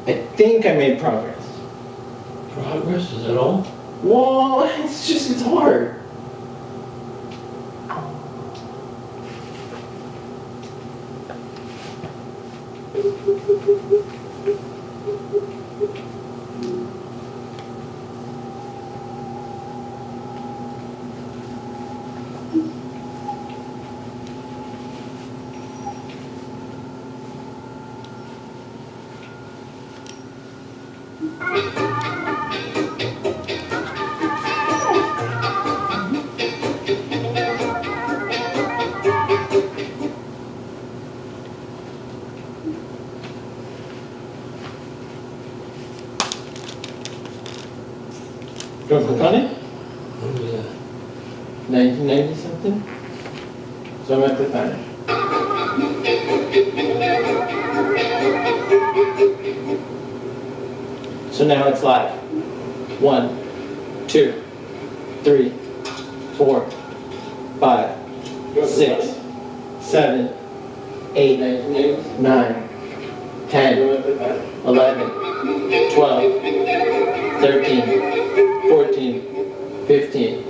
I think I made progress. Progress, is that all? Well, it's hard. Do you want to click on it? What was that? 1990 something? So I'm gonna click on it. So now it's live. 1, 2, 3, 4, 5, 6, 7, 8, 9, 10, 11, 12, 13, 14, 15.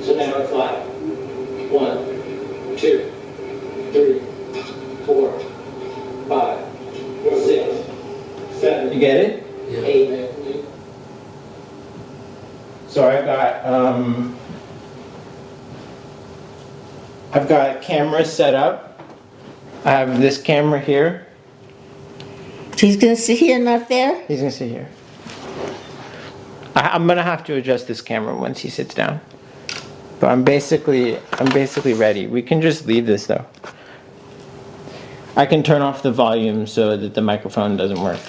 So now it's live. 1, 2, 3, 4, 5, 6, 7. You get it? Yeah. 8. So I've got cameras set up. I have this camera here. He's gonna sit here, not there? He's gonna sit here. I'm gonna have to adjust this camera once he sits down. But I'm basically ready. We can just leave this though. I can turn off the volume so that the microphone doesn't work.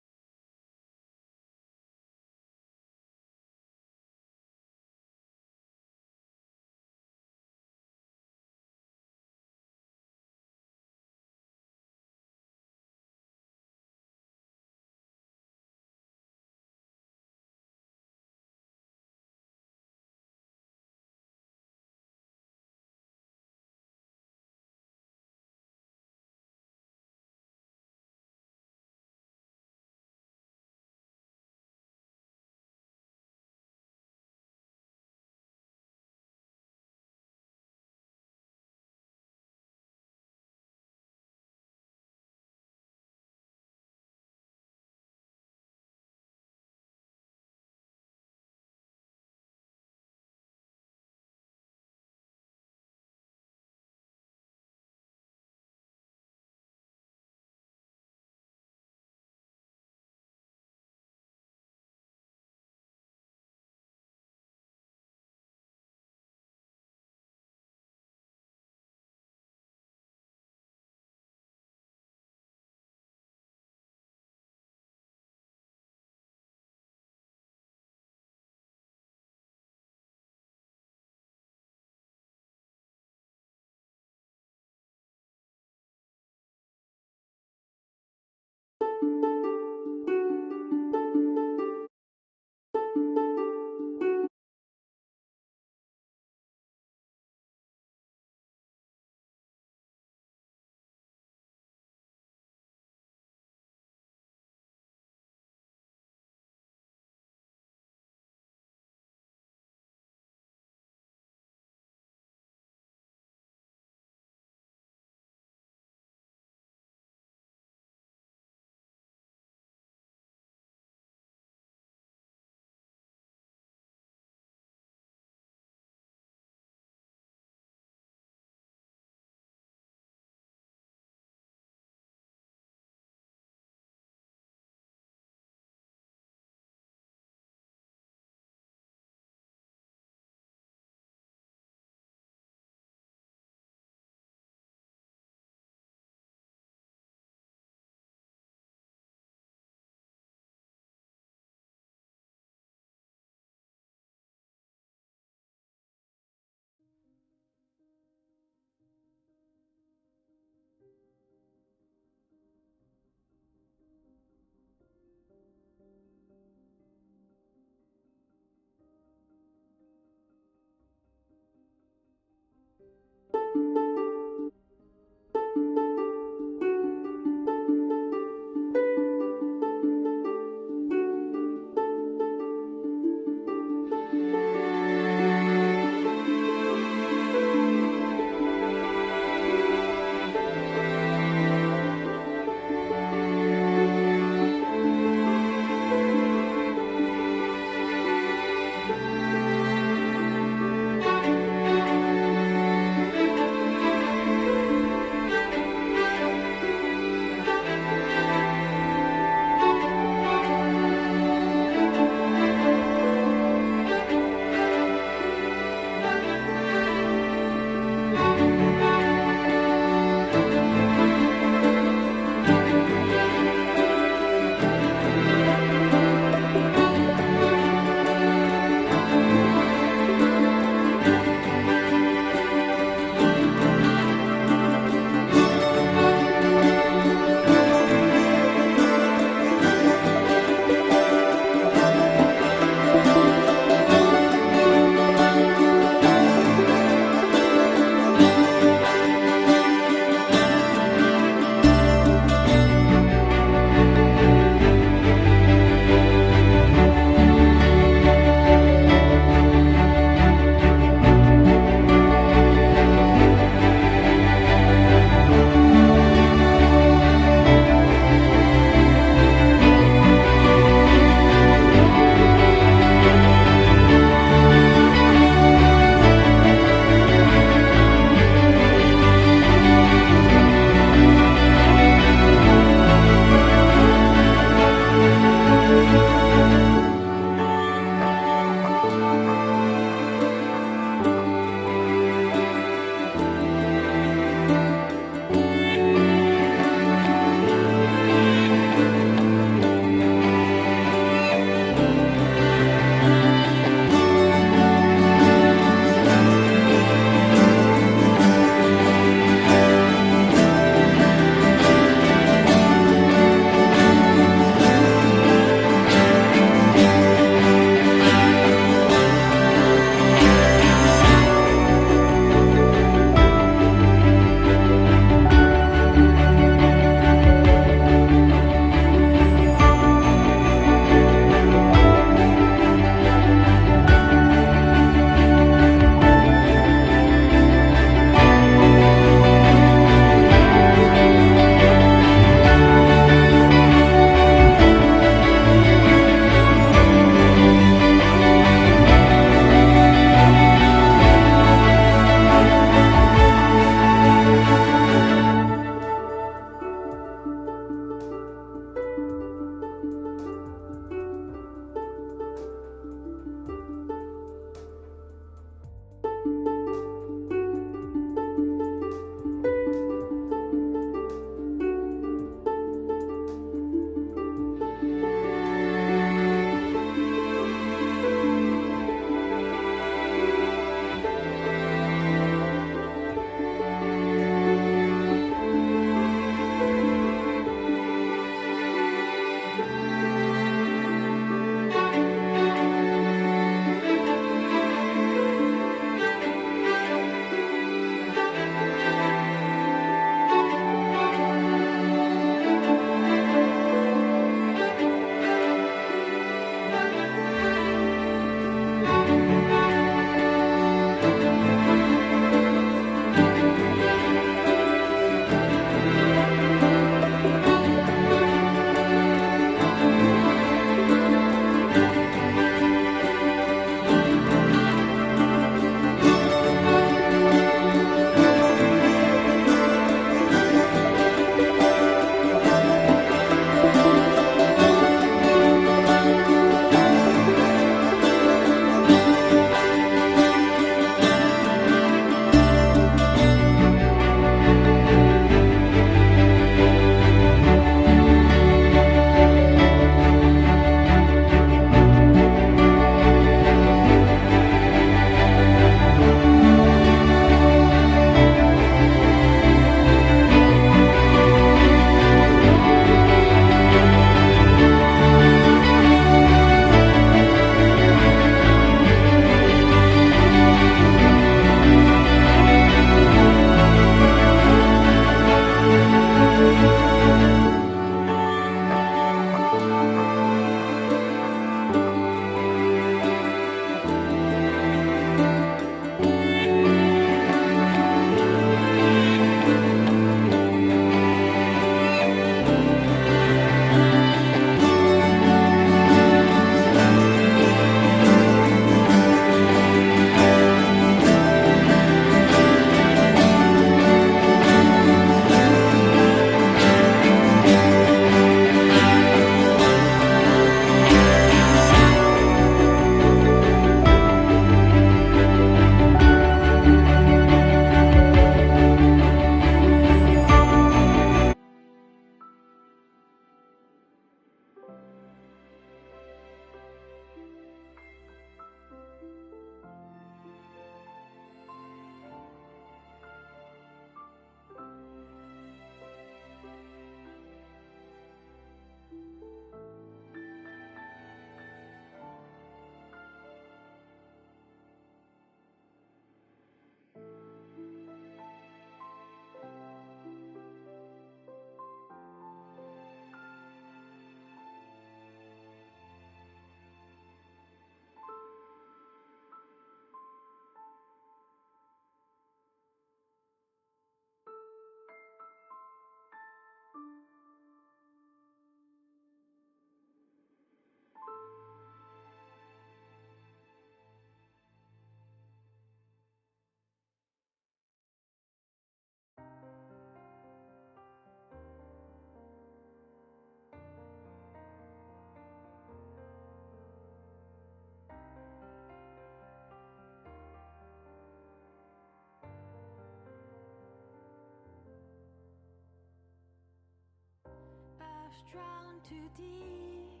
drown too deep,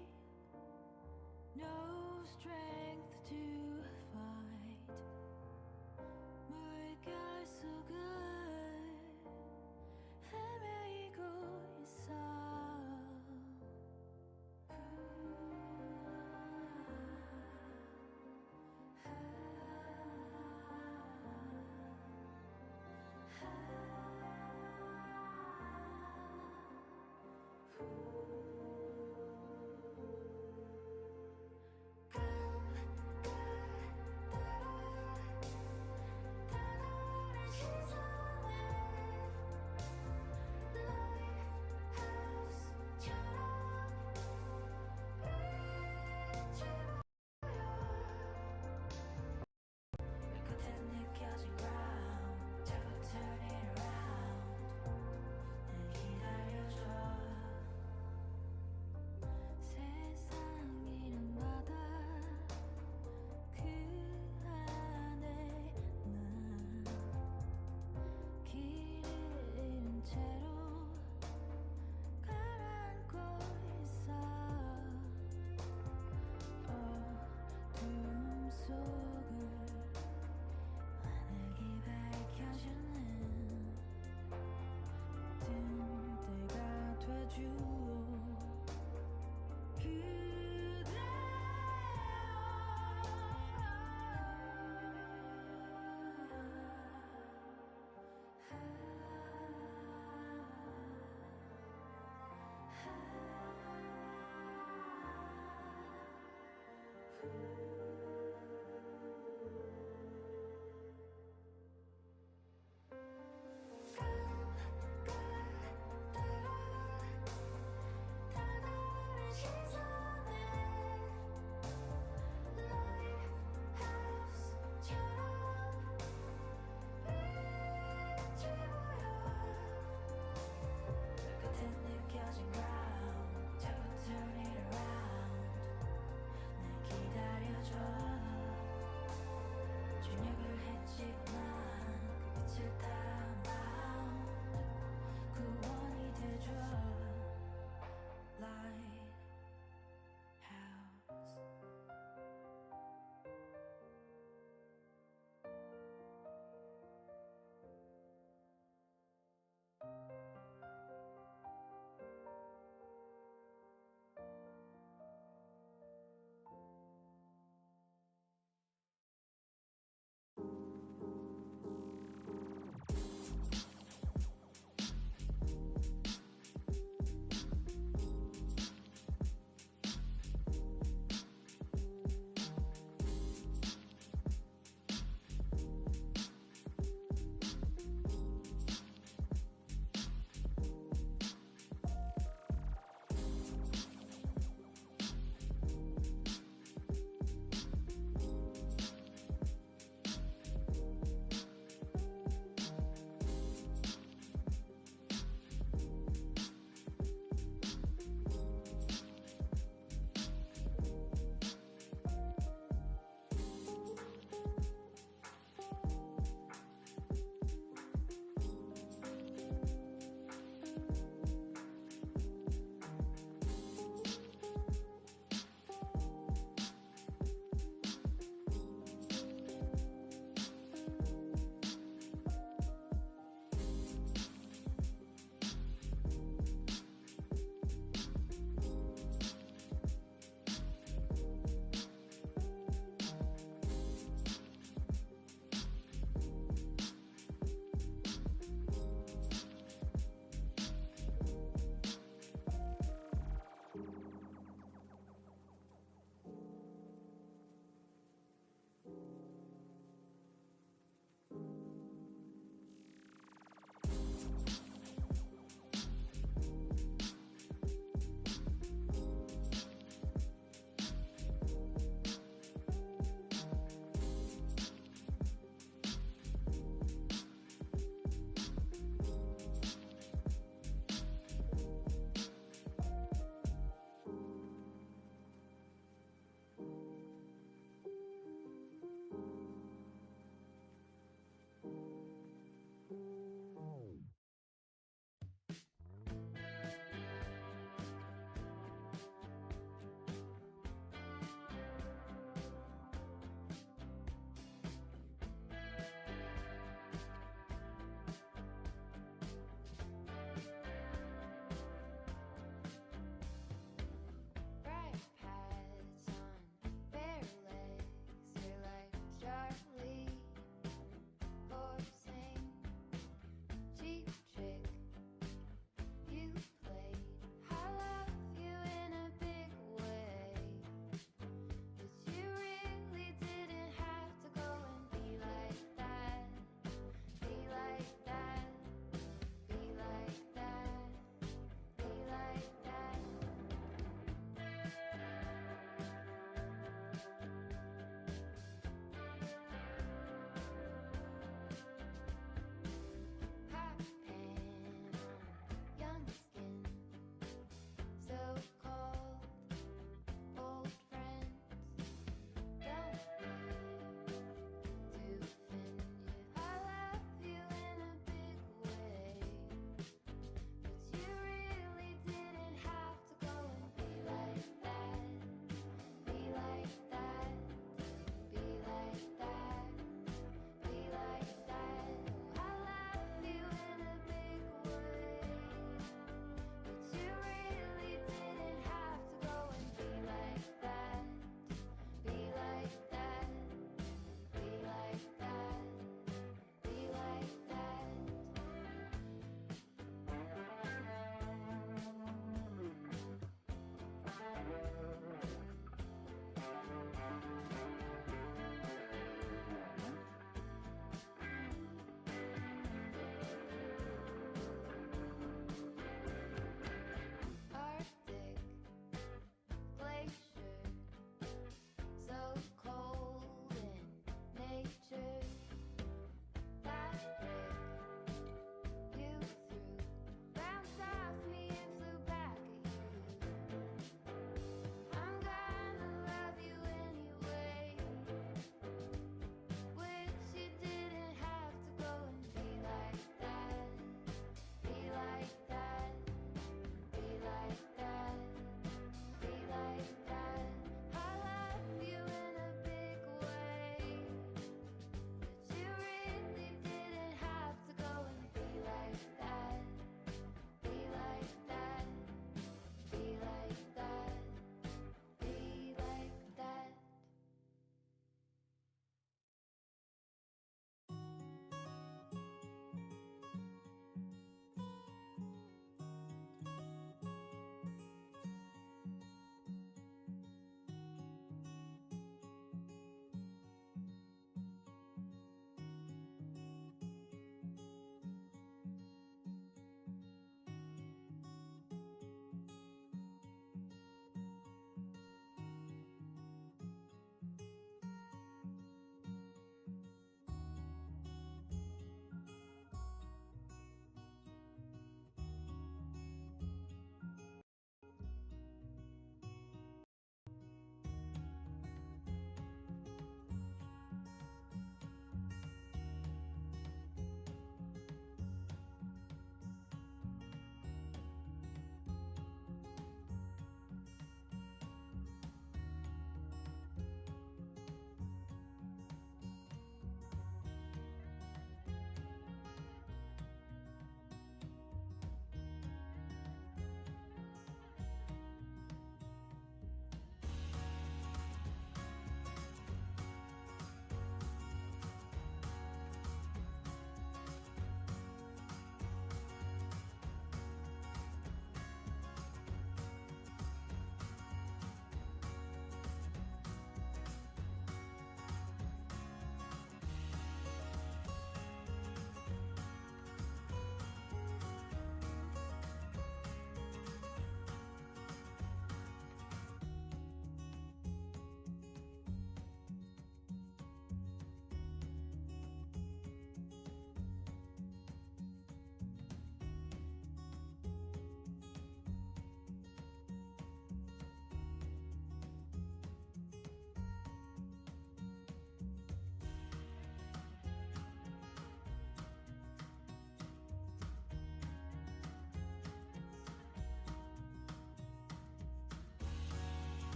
no strength to fight. 뭘까 so good, 헤매이고 있어.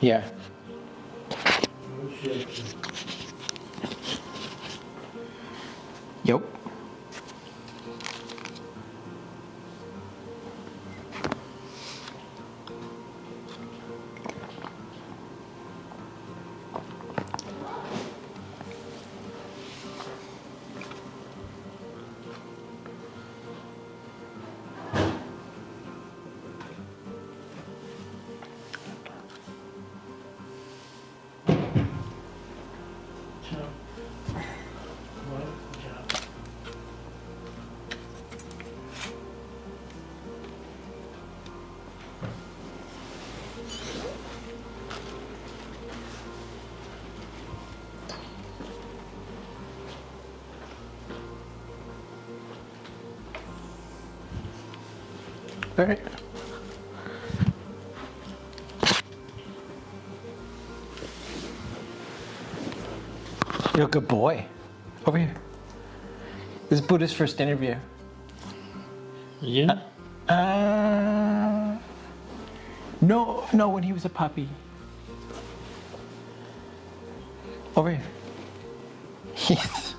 Yeah. Oh, shit. Yep. All right. You're a good boy. Over here. This is Buddha's first interview. Yeah? No, when he was a puppy. Over here. Yes.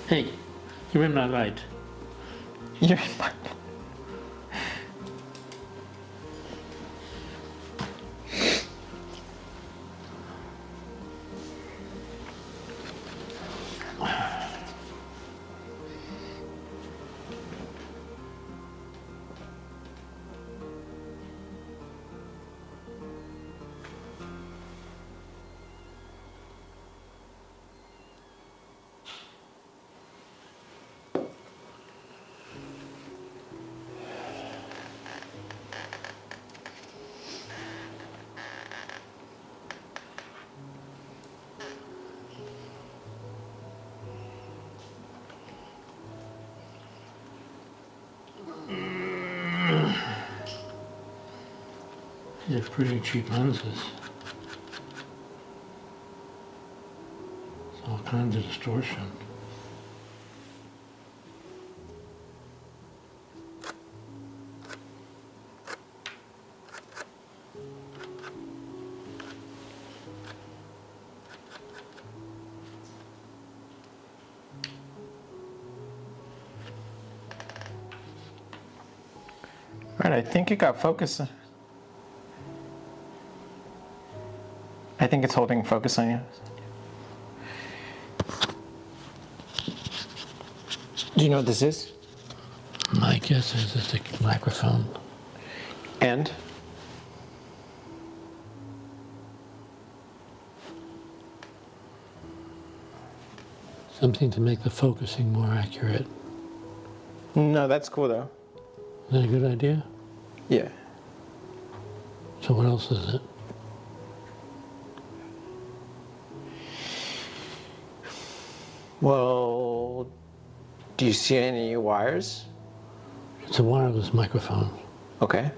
Hey, you're in my light. You're in my... They're pretty cheap lenses. It's all kinds of distortion. Right, I think it got focus. I think it's holding focus on you. Do you know what this is? My guess is it's a microphone. And? Something to make the focusing more accurate. No, that's cool though. Is that a good idea? Yeah. So what else is it? Well, do you see any wires? It's a wireless microphone. Okay.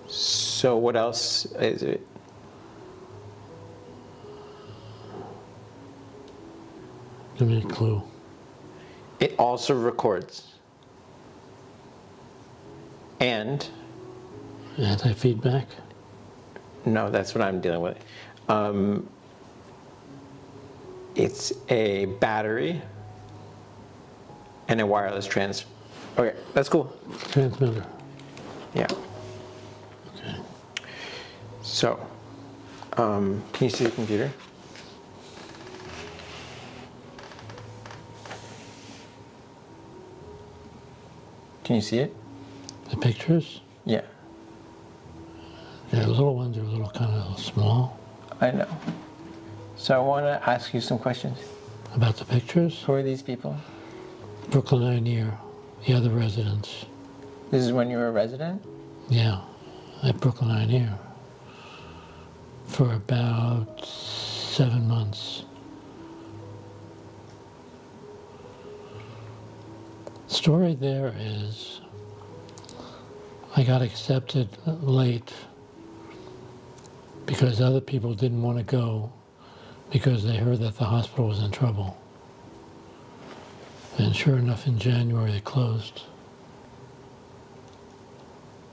So what else is it? Give me a clue. It also records. And, Anti-feedback? no, that's what I'm dealing with. It's a battery and a wireless trans. Okay, that's cool. Transmitter. Yeah. Okay. So, can you see the computer? Can you see it? The pictures? Yeah, Yeah, the little ones are a little kind of small. I know. So I want to ask you some questions. About the pictures? Who are these people? Brooklyn Eye-Near, the other residents. This is when you were a resident? Yeah, at Brooklyn Eye-Near. For about 7 months. Story there is, I got accepted late because other people didn't want to go because they heard that the hospital was in trouble. And sure enough, in January, they closed.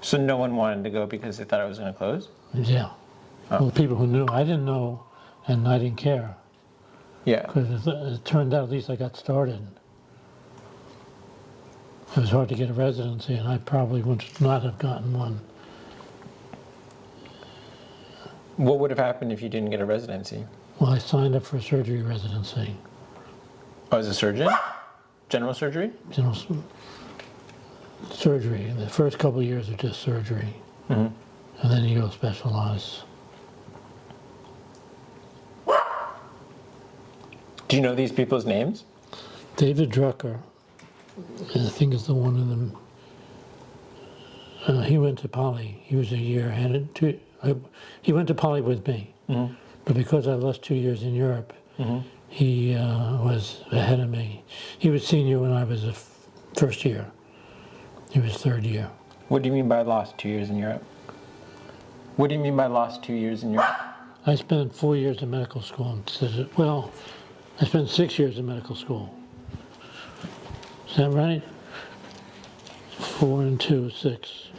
So no one wanted to go because they thought it was going to close? Yeah. Well, the people who knew, I didn't know, and I didn't care. Yeah. Because it turned out at least I got started. It was hard to get a residency, and I probably would not have gotten one. What would have happened if you didn't get a residency? Well, I signed up for a surgery residency. Oh, as a surgeon? General surgery? General surgery. The first couple of years are just surgery, and then you go specialize. Do you know these people's names? David Drucker, I think is the one of them. He went to Poly. He was a year ahead. He went to Poly with me, but because I lost 2 years in Europe, he was ahead of me. He was senior when I was a first year. He was third year. What do you mean by lost 2 years in Europe? What do you mean by lost 2 years in Europe? I spent 4 years in medical school. Well, I spent 6 years in medical school. Is that right? 4 and 2, 6.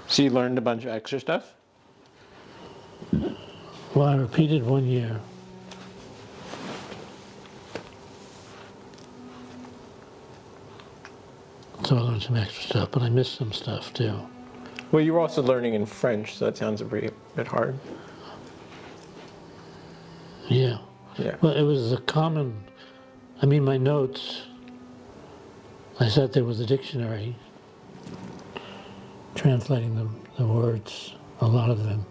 So you learned a bunch of extra stuff? Well, I repeated 1 year. So I learned some extra stuff, but I missed some stuff too. Well, you were also learning in French, so that sounds a bit hard. Yeah. Yeah. Well, it was a common, I mean, my notes, I sat there with a dictionary, translating the words, a lot of them.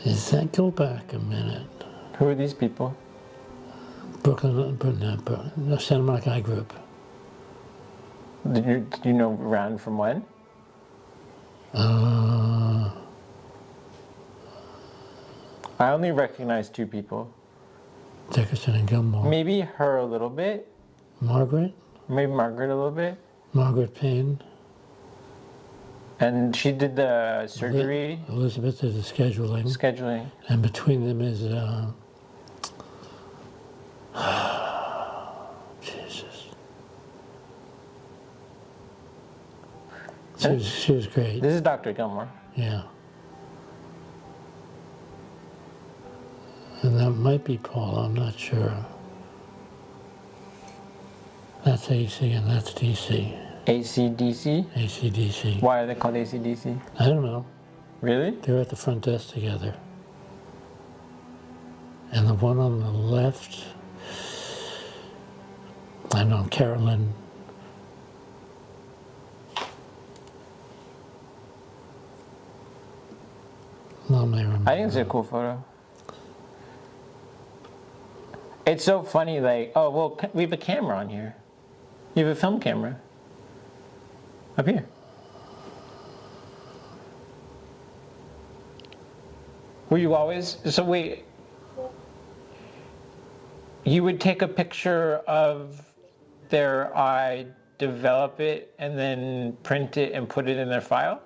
Does that go back a minute? Who are these people? Santa Monica Eye Group. Do you know around from when? I only recognize two people. Dickerson and Gilmore. Maybe her a little bit. Margaret? Maybe Margaret a little bit. Margaret Payne. And she did the surgery. Elizabeth did the scheduling. Scheduling. And between them is, Jesus. She was great. This is Dr. Gilmore. Yeah. And that might be Paul, I'm not sure. That's AC and that's DC. ACDC? ACDC. Why are they called ACDC? I don't know. Really? They're at the front desk together. And the one on the left, I know Carolyn. No, I remember. I think it's a cool photo. It's so funny, like, oh, well, we have a camera on here. You have a film camera. Up here. Were you always, so wait, you would take a picture of their eye, develop it, and then print it and put it in their file?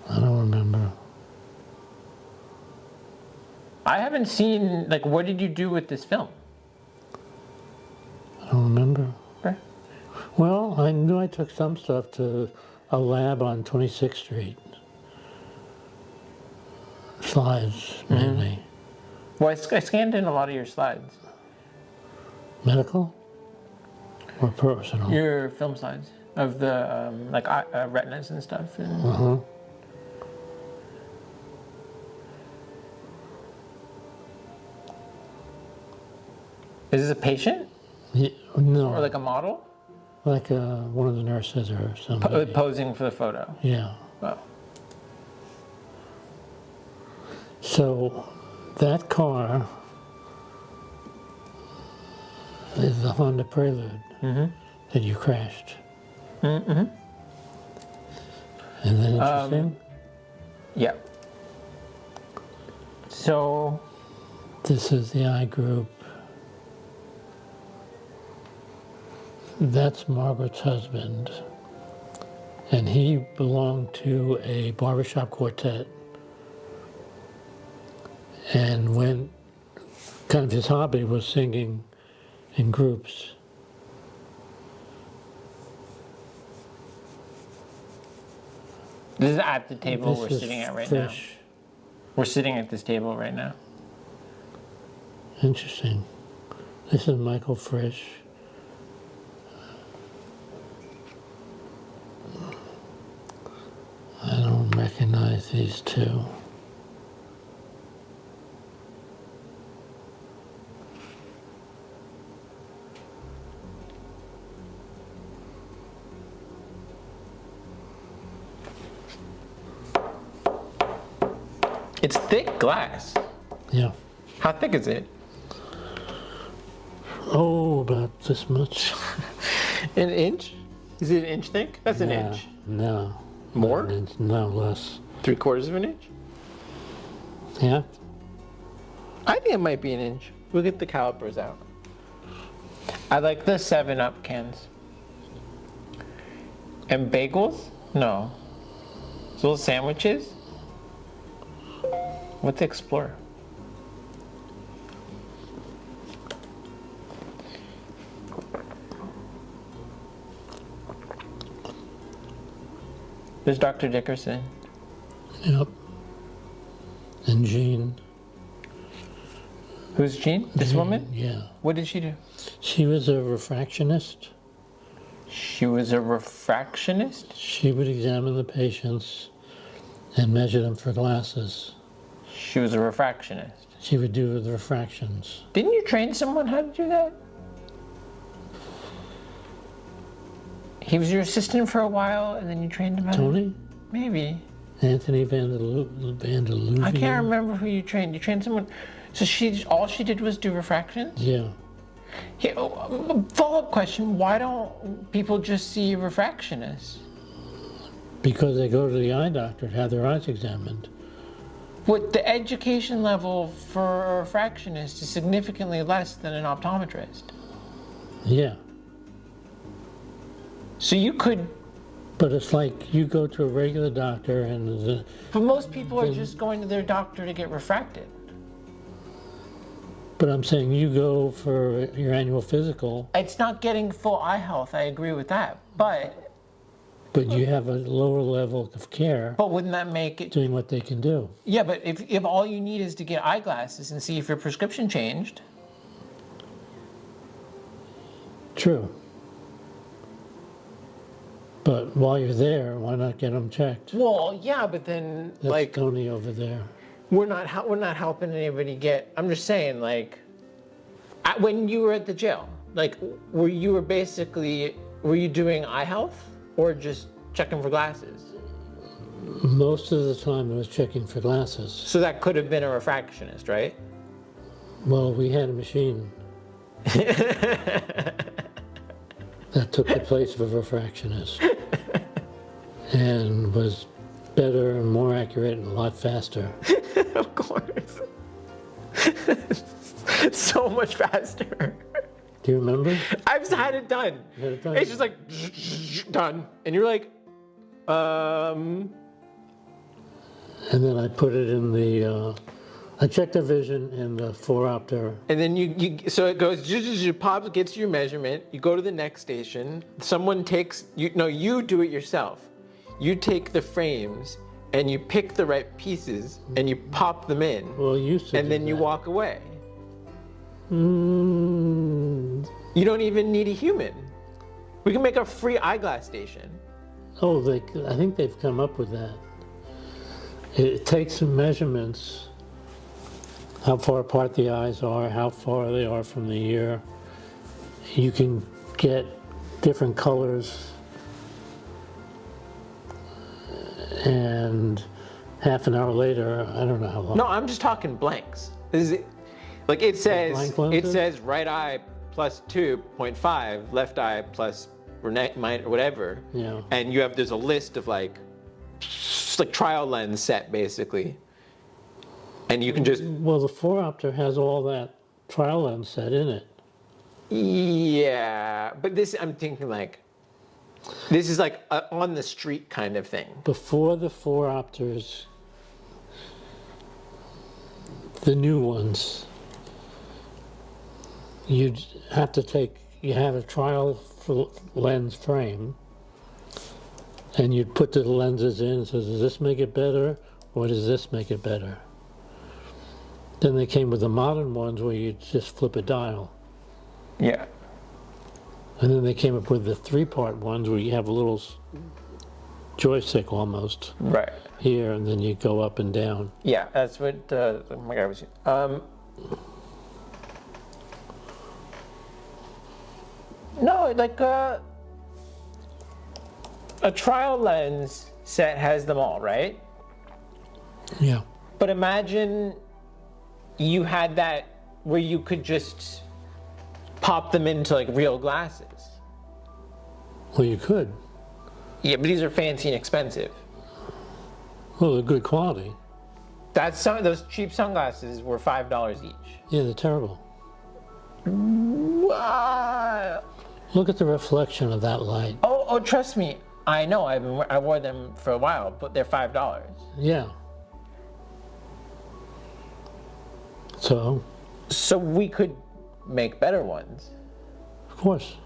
I don't remember. I haven't seen, like, what did you do with this film? I don't remember. Okay. Well, I knew I took some stuff to a lab on 26th Street. Slides, mainly. Well, I scanned in a lot of your slides. Medical or personal? Your film slides of the, like, retinas and stuff. And Uh-huh. Is this a patient Yeah, no, or like a model? like one of the nurses or somebody. Posing for the photo. Yeah. Oh. So that car is the Honda Prelude that you crashed. Mm-hmm. Isn't that interesting? Yeah. So, This is the eye group. That's Margaret's husband. And he belonged to a barbershop quartet. And when kind of his hobby was singing in groups. This is at the table This we're is sitting at right Frisch. now. We're sitting at this table right now. Interesting. This is Michael Frisch. I don't recognize these two. It's thick glass. Yeah. How thick is it? Oh, about this much. An inch? Is it an inch thick? That's an Yeah, inch. No. More? No, less. 3/4 of an inch? Yeah. I think it might be an inch. We'll get the calipers out. I like the 7-Up cans. And bagels? No. Those little sandwiches? What's Explorer? There's Dr. Dickerson. Yep. And Jean. Who's Jean? This woman? Yeah. What did she do? She was a refractionist. She was a refractionist? She would examine the patients and measure them for glasses. She was a refractionist. She would do the refractions. Didn't you train someone how to do that? He was your assistant for a while, and then you trained him how to... Tony? Maybe. Anthony Vandeluvian? I can't remember who you trained. You trained someone... So all she did was do refractions? Yeah. Follow-up question, why don't people just see a refractionist? Because they go to the eye doctor to have their eyes examined. What the education level for a refractionist is significantly less than an optometrist. Yeah. So you could... But it's like you go to a regular doctor and But most people are just going to their doctor to get refracted. but I'm saying you go for your annual physical, It's not getting full eye health, I agree with that. But but you have a lower level of care wouldn't that make it... doing what they can do. Yeah, but if all you need is to get eyeglasses and see if your prescription changed... True. But while you're there, why not get them checked? Well, yeah, but then, That's like, Tony over there. we're not helping anybody get... I'm just saying, like, when you were at the jail, like, were you doing eye health or just checking for glasses? Most of the time I was checking for glasses. So that could have been a refractionist, right? Well, we had a machine that took the place of a refractionist and was better and more accurate and a lot faster. Of course. So much faster. Do you remember? I've had it done. You had it done? It's just like done, and you're like, And then I put it in the, I checked the vision in the 4-opter. and then so it goes, pops, gets your measurement. You go to the next station. Someone takes you do it yourself. You take the frames and you pick the right pieces and you pop them in, Well, you used to and do then you that. walk away. Mm, You don't even need a human. We can make a free eyeglass station. oh, I think they've come up with that. It takes some measurements, how far apart the eyes are, how far they are from the ear. You can get different colors, and half an hour later, I don't know how long. No, I'm just talking blanks. Like it says, blank lenses? right eye plus 2.5, left eye plus whatever. Yeah. And there's a list of like trial lens set basically. And you can just, Well, the 4-opter has all that trial lens set in it. Yeah, but this, I'm thinking like, this is like a on the street kind of thing. Before the 4-opters, the new ones, you'd have to you have a trial lens frame, and you'd put the lenses in and says, does this make it better, or does this make it better? Then they came with the modern ones where you just flip a dial. Yeah. And then they came up with the 3-part ones where you have a little joystick almost Right. here, and then you go up and down. Yeah, that's what my guy was. No, like a trial lens set has them all, right? Yeah. But imagine you had that where you could just pop them into like real glasses. Well, you could. Yeah, but these are fancy and expensive. Well, they're good quality. That's some of those cheap sunglasses were $5 each. Yeah, they're terrible. Wow. Look at the reflection of that light. Oh, trust me. I know. I wore them for a while, but they're $5. Yeah. So, So we could make better ones. of course.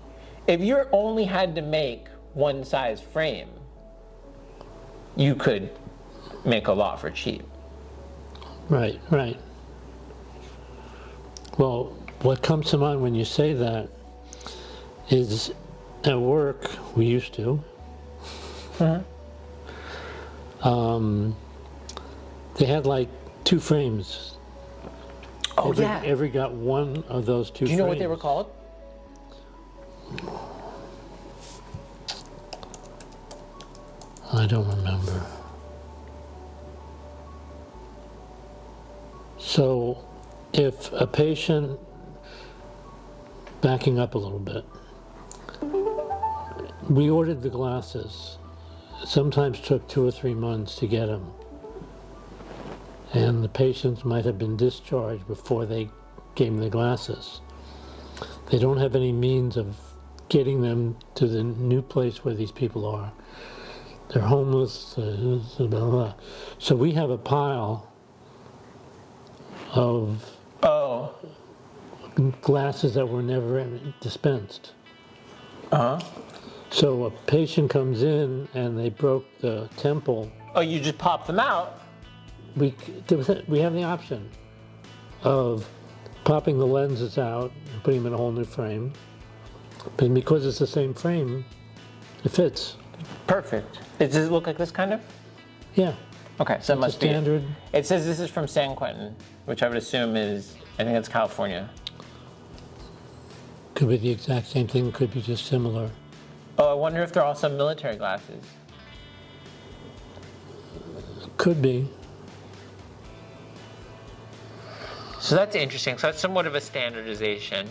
If you only had to make one size frame, you could make a lot for cheap. Right, right. Well, what comes to mind when you say that is at work, we used to. They had like 2 frames. Oh, yeah. Every got one of those 2 frames. Do you know what they were called? I don't remember. So, if a patient, backing up a little bit, we ordered the glasses. Sometimes took 2 or 3 months to get them. And the patients might have been discharged before they gave them the glasses. They don't have any means of getting them to the new place where these people are. They're homeless, blah, blah, blah. So we have a pile of Oh. glasses that were never dispensed. Uh-huh. So a patient comes in and they broke the temple. Oh, you just pop them out? We have the option of popping the lenses out and putting them in a whole new frame. But because it's the same frame, it fits. Perfect. Does it look like this kind of? Yeah. Okay, so it must be. Standard. It says this is from San Quentin, which I would assume is, I think it's California. Could be the exact same thing, could be just similar. Oh, I wonder if they're also military glasses. Could be. So that's interesting. So that's somewhat of a standardization.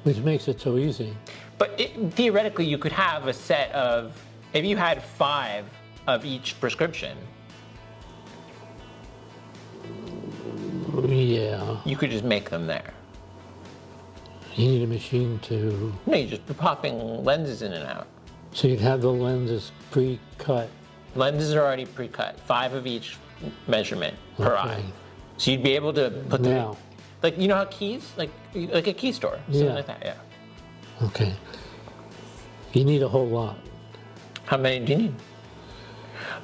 Which makes it so easy. But theoretically, you could have a set of, if you had 5 of each prescription, Yeah. you could just make them there. You need a machine to... No, you're just popping lenses in and out. So you'd have the lenses pre-cut. Lenses are already pre-cut, 5 of each measurement per Okay. eye. So you'd be able to put them, Now. like, you know how keys, like a key store, something Yeah. like that, yeah. Okay. You need a whole lot. How many do you need?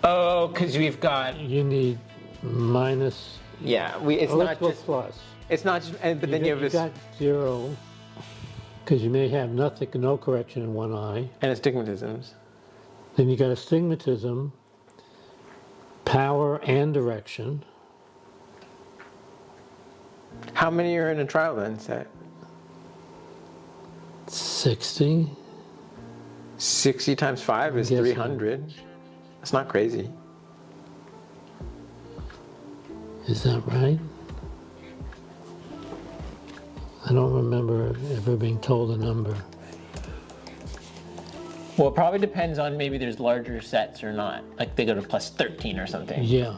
Oh, because we've got, You need minus... yeah, it's Oh, not let's go just, plus. it's not just, but then you have You this, got 0, because you may have nothing, no correction in one eye. and astigmatisms. Then you got astigmatism, power and direction. How many are in a trial lens set? 60. 60 times 5 is Yes, 300. That's not crazy. Is that right? I don't remember ever being told a number. Well, it probably depends on maybe there's larger sets or not. Like they go to plus 13 or something. Yeah.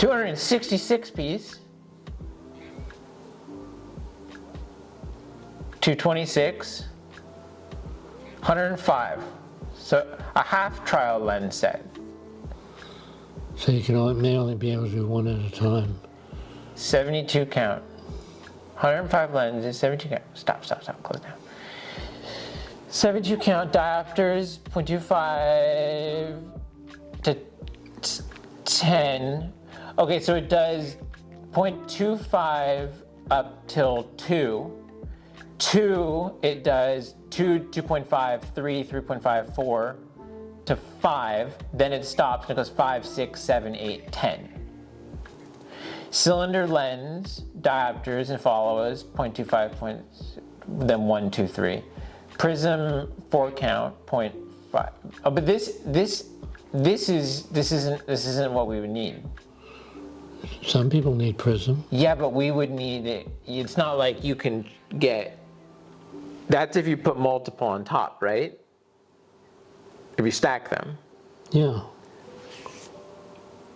266 piece. 226. 105. So a half trial lens set. So you can may only be able to do one at a time. 72 count. 105 lenses, 72 count. Stop, close down. 72 count diopters, 0.25 to 10. Okay, so it does 0.25 up till 2. 2, it does 2, 2.5, 3, 3.5, 4 to 5. Then it stops and it goes 5, 6, 7, 8, 10. Cylinder lens, diopters and followers, 0.25, then 1, 2, 3. Prism 4 count, 0.5. Oh, but this isn't what we would need. Some people need prism. Yeah, but we would need it. It's not like you can get. That's if you put multiple on top, right? If you stack them. Yeah.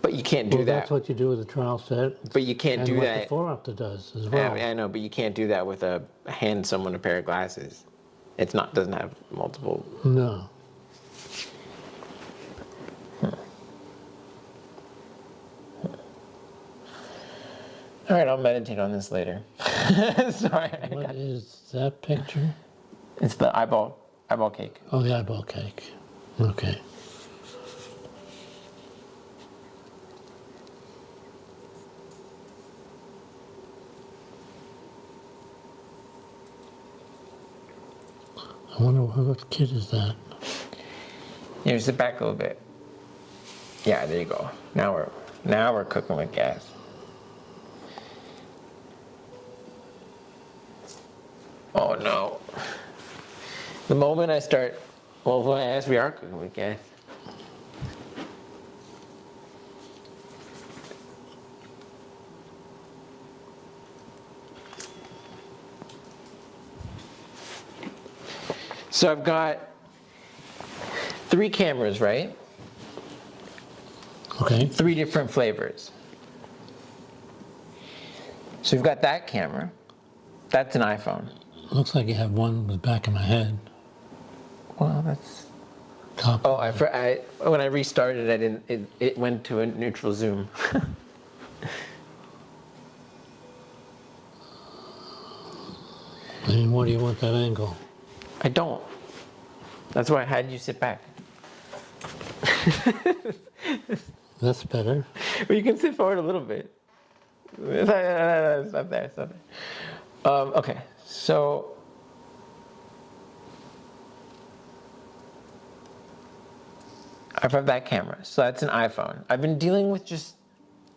But you can't do Well, that. that's what you do with a trial set. But you can't And do what that. the 4-opta does as I well. mean, I know, but you can't do that with hand someone a pair of glasses. It's not doesn't have multiple. No. All right, I'll meditate on this later. Sorry. What is that picture? It's the eyeball cake. Oh, the eyeball cake. Okay. I wonder what kid is that? Here, sit back a little bit. Yeah, there you go. Now we're cooking with gas. Oh no. The moment I start, well, when I ask, we are cooking with gas. So I've got 3 cameras, right? Okay. 3 different flavors. So we've got that camera. That's an iPhone. Looks like you have one with the back of my head. Well, that's. Top. Oh, when I restarted, I didn't. It went to a neutral zoom. I mean, what do you want that angle? I don't. That's why I had you sit back. That's better. But you can sit forward a little bit. It's not there. It's not there. Okay, so. I have that camera, so that's an iPhone. I've been dealing with just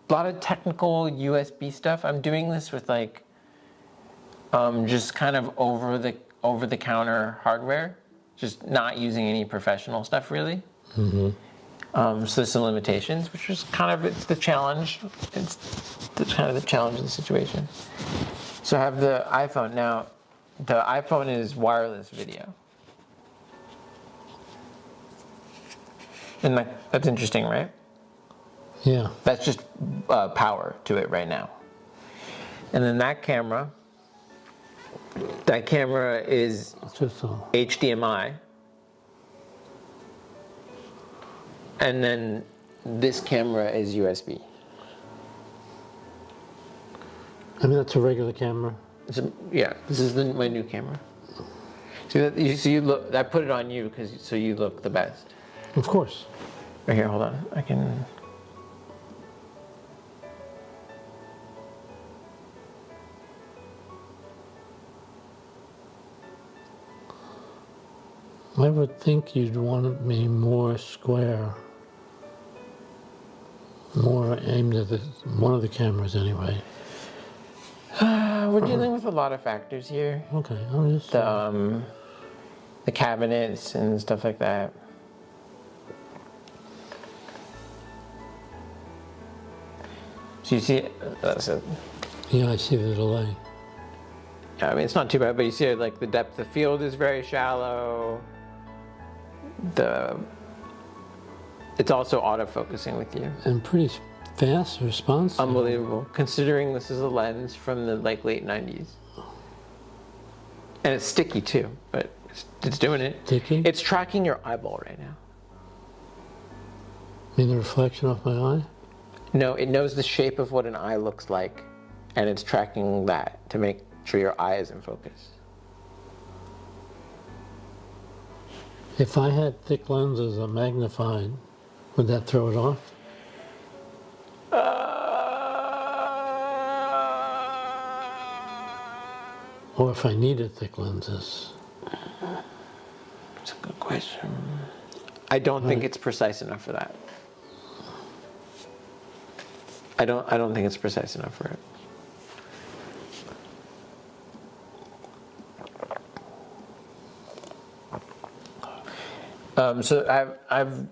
a lot of technical USB stuff. I'm doing this with like just kind of over the counter hardware, just not using any professional stuff really. So there's some limitations, which is it's the challenge. It's kind of the challenge of the situation. So I have the iPhone now. The iPhone is wireless video. And that's interesting, right? Yeah. That's just power to it right now. And then that camera is It's just a, HDMI. And then this camera is USB. I mean, that's a regular camera. Yeah, this is my new camera. So you look. I put it on you so you look the best. Of course. Right here, hold on. I can. I would think you'd want me more square. More aimed at one of the cameras anyway. We're dealing with a lot of factors here. Okay, I'm just... The cabinets and stuff like that. So you see, Yeah, I see the delay. yeah, I mean, it's not too bad, but you see like the depth of field is very shallow. It's also auto-focusing with you. And pretty fast response. Unbelievable, considering this is a lens from the like late 90s. And it's sticky too, but it's doing it. Sticky? It's tracking your eyeball right now. I mean, the reflection off my eye? No, it knows the shape of what an eye looks like, and it's tracking that to make sure your eye is in focus. If I had thick lenses that magnified, would that throw it off? Or if I needed thick lenses? That's a good question. I don't think it's precise enough for that. I don't think it's precise enough for it. So I've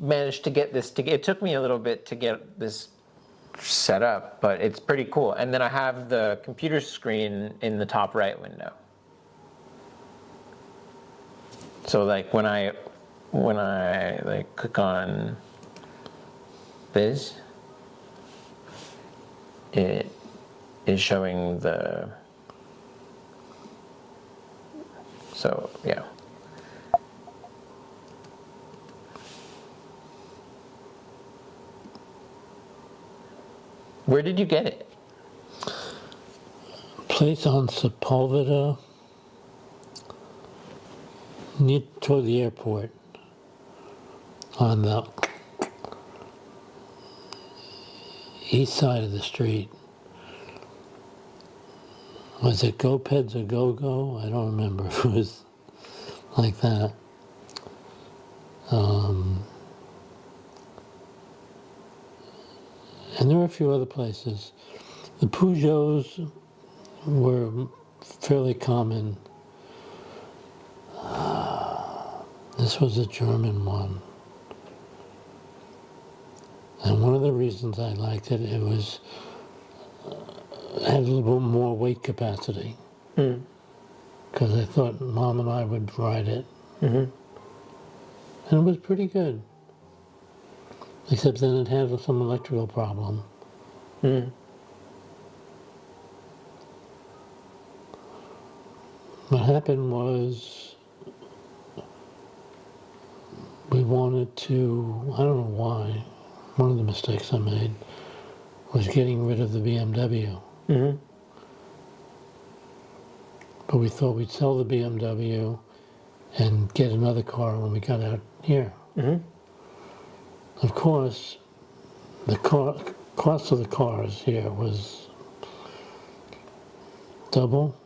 managed to get this. It took me a little bit to get this set up, but it's pretty cool. And then I have the computer screen in the top right window. So like when I like click on this, it is showing the. So yeah. Where did you get it? Place on Sepulveda, near toward the airport, on the east side of the street. Was it GoPeds or GoGo? I don't remember if it was like that. And there were a few other places. The Peugeots were fairly common. This was a German one. And one of the reasons I liked it, it was had a little bit more weight capacity. Because I thought Mom and I would ride it. And it was pretty good. Except then it had some electrical problem. What happened was we wanted to, I don't know why, one of the mistakes I made was getting rid of the BMW. But we thought we'd sell the BMW and get another car when we got out here. Of course, the cost of the cars here was double.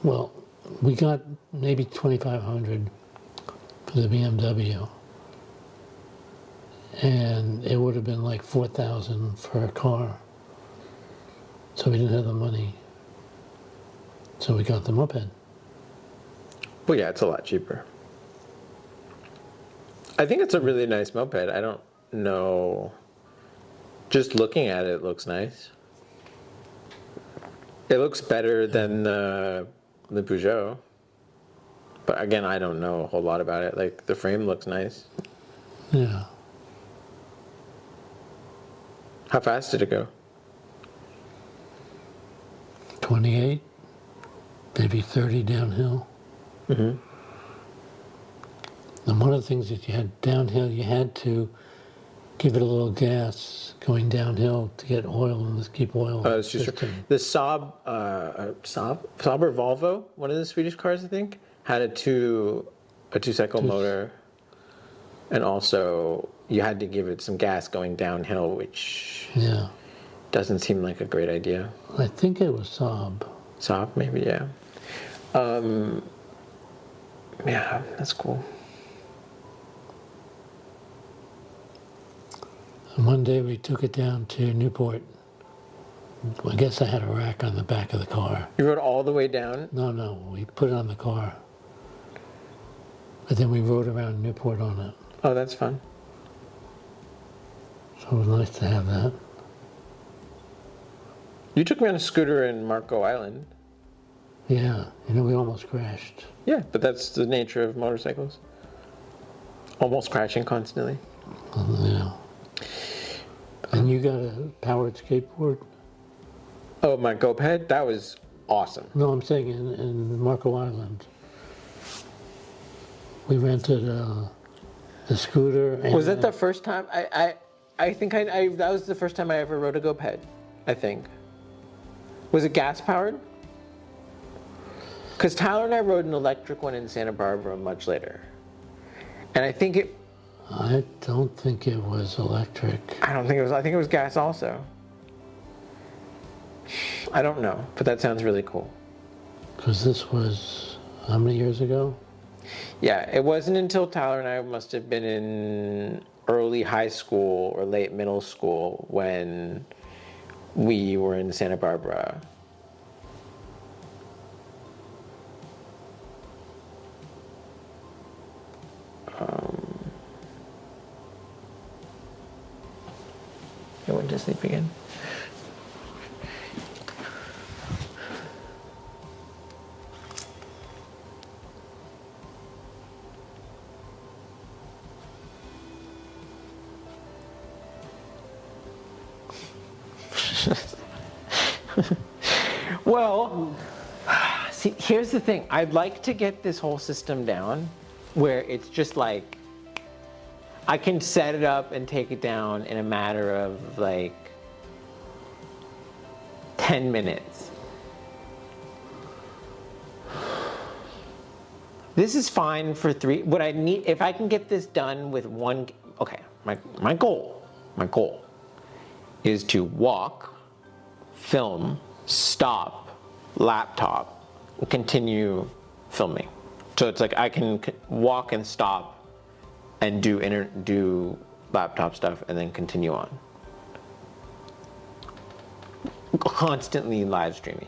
Well, we got maybe $2,500 for the BMW, and it would have been like $4,000 for a car. So we didn't have the money. So we got the moped. Well, yeah, it's a lot cheaper. I think it's a really nice moped. I don't know. Just looking at it, it looks nice. It looks better than the Peugeot. But again, I don't know a whole lot about it. Like, the frame looks nice. Yeah. How fast did it go? 28, maybe 30 downhill. And one of the things that you had downhill, you had to give it a little gas going downhill to get oil and keep oil. Oh, it's just the Saab or Volvo, one of the Swedish cars, I think, had a two-cycle motor, and also you had to give it some gas going downhill, which doesn't seem like a great idea. I think it was Saab. Saab, maybe, yeah. Yeah, that's cool. And one day we took it down to Newport. I guess I had a rack on the back of the car. You rode all the way down? No, we put it on the car. But then we rode around Newport on it. Oh, that's fun. So it was nice to have that. You took me on a scooter in Marco Island. Yeah, we almost crashed. Yeah, but that's the nature of motorcycles. Almost crashing constantly. Yeah. And you got a powered skateboard? Oh, my GoPed? That was awesome. No, I'm saying in Marco Island. We rented a scooter. And Was that the first time? I think that was the first time I ever rode a GoPed, I think. Was it gas powered? Because Tyler and I rode an electric one in Santa Barbara much later. And I think it, I don't think it was electric. I don't think it was, I think it was gas also. I don't know, but that sounds really cool. Because this was, how many years ago? Yeah, it wasn't until Tyler and I must have been in early high school or late middle school when we were in Santa Barbara. I went to sleep again. Well, see, here's the thing. I'd like to get this whole system down where it's just like, I can set it up and take it down in a matter of like 10 minutes. This is fine for 3. What I need, if I can get this done with one, okay, my goal is to walk, film, stop, laptop, continue filming. So it's like I can walk and stop and do laptop stuff and then continue on. Constantly live streaming.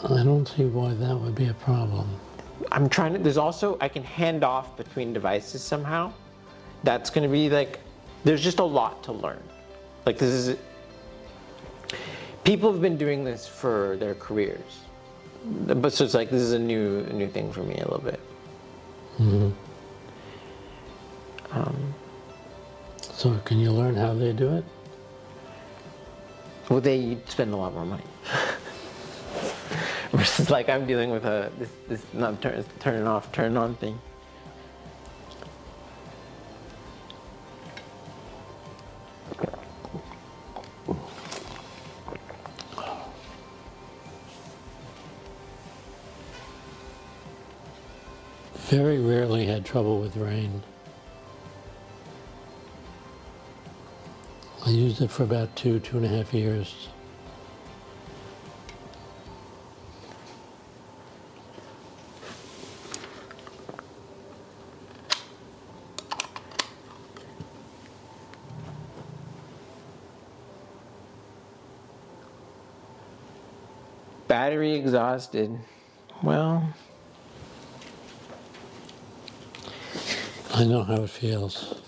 I don't see why that would be a problem. I'm trying to, there's also, I can hand off between devices somehow. That's gonna be like, there's just a lot to learn. Like this is, people have been doing this for their careers. But so it's like, this is a new thing for me a little bit. Mm-hmm. So can you learn how they do it? Well, they spend a lot more money. Versus like I'm dealing with this not turn off, turn on thing. Very rarely had trouble with rain. I used it for about 2.5 years. Battery exhausted. Well, I know how it feels.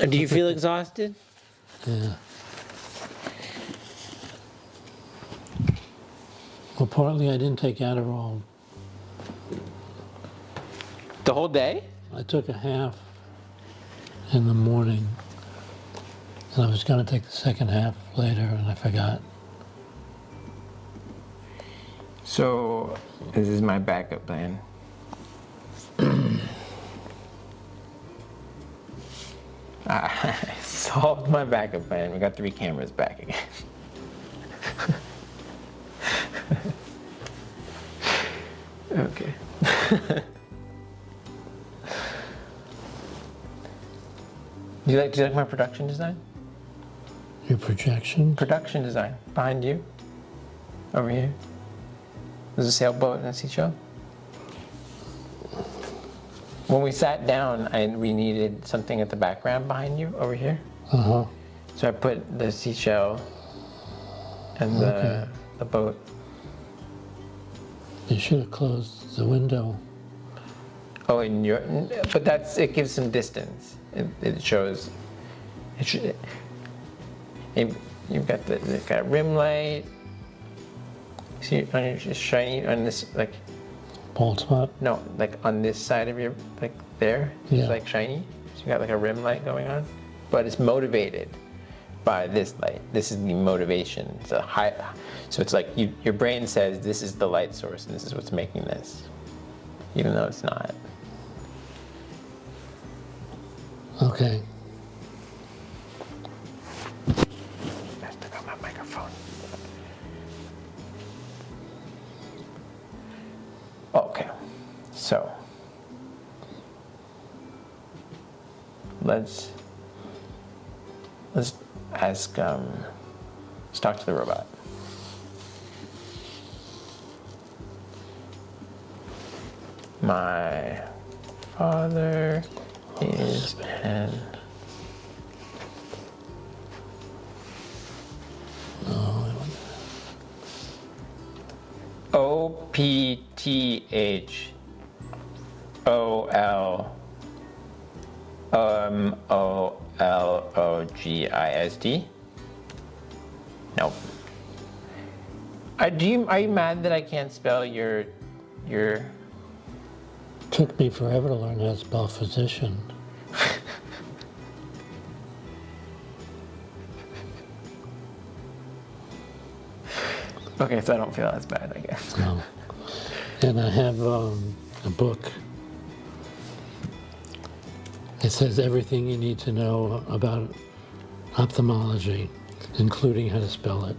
do you feel exhausted? Yeah. Well, partly I didn't take Adderall. The whole day? I took a half in the morning, and I was going to take the second half later, and I forgot. So, this is my backup plan. I solved my backup plan. We got 3 cameras back again. Okay. Do you like my production design? Your projections? Production design behind you, over here. There's a sailboat and a seashell. When we sat down, we needed something at the background behind you, over here. Uh-huh. So I put the seashell and Okay. the boat. You should have closed the window. Oh, and but it gives some distance. It shows. You've got it's got rim light. See, on your shiny on this like. Bald spot. No, like on this side of your, like there, Yeah. it's like shiny. So you got like a rim light going on, but it's motivated by this light. This is the motivation. It's a high, so it's like your brain says this is the light source and this is what's making this, even though it's not. Okay. I took out my microphone. Okay, so let's ask. Let's talk to the robot. My father is an OPTHOLMOLOGIST. Nope. Are you mad that I can't spell your? Took me forever to learn how to spell physician. Okay, so I don't feel as bad, I guess. No. And I have a book. It says everything you need to know about ophthalmology, including how to spell it.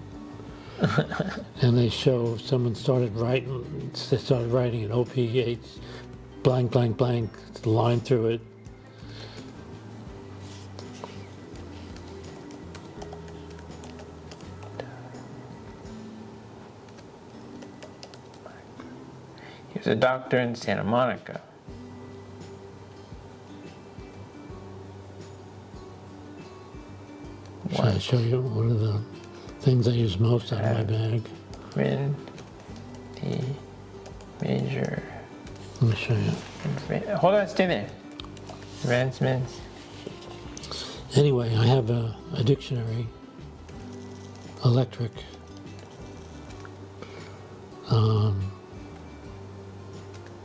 And they show someone started writing an OPH blank blank blank line through it. He was a doctor in Santa Monica. Should I show you one of the things I use most out of my bag? Rin, the major. Let me show you. Hold on, stay there. Advancements. Anyway, I have a dictionary, electric,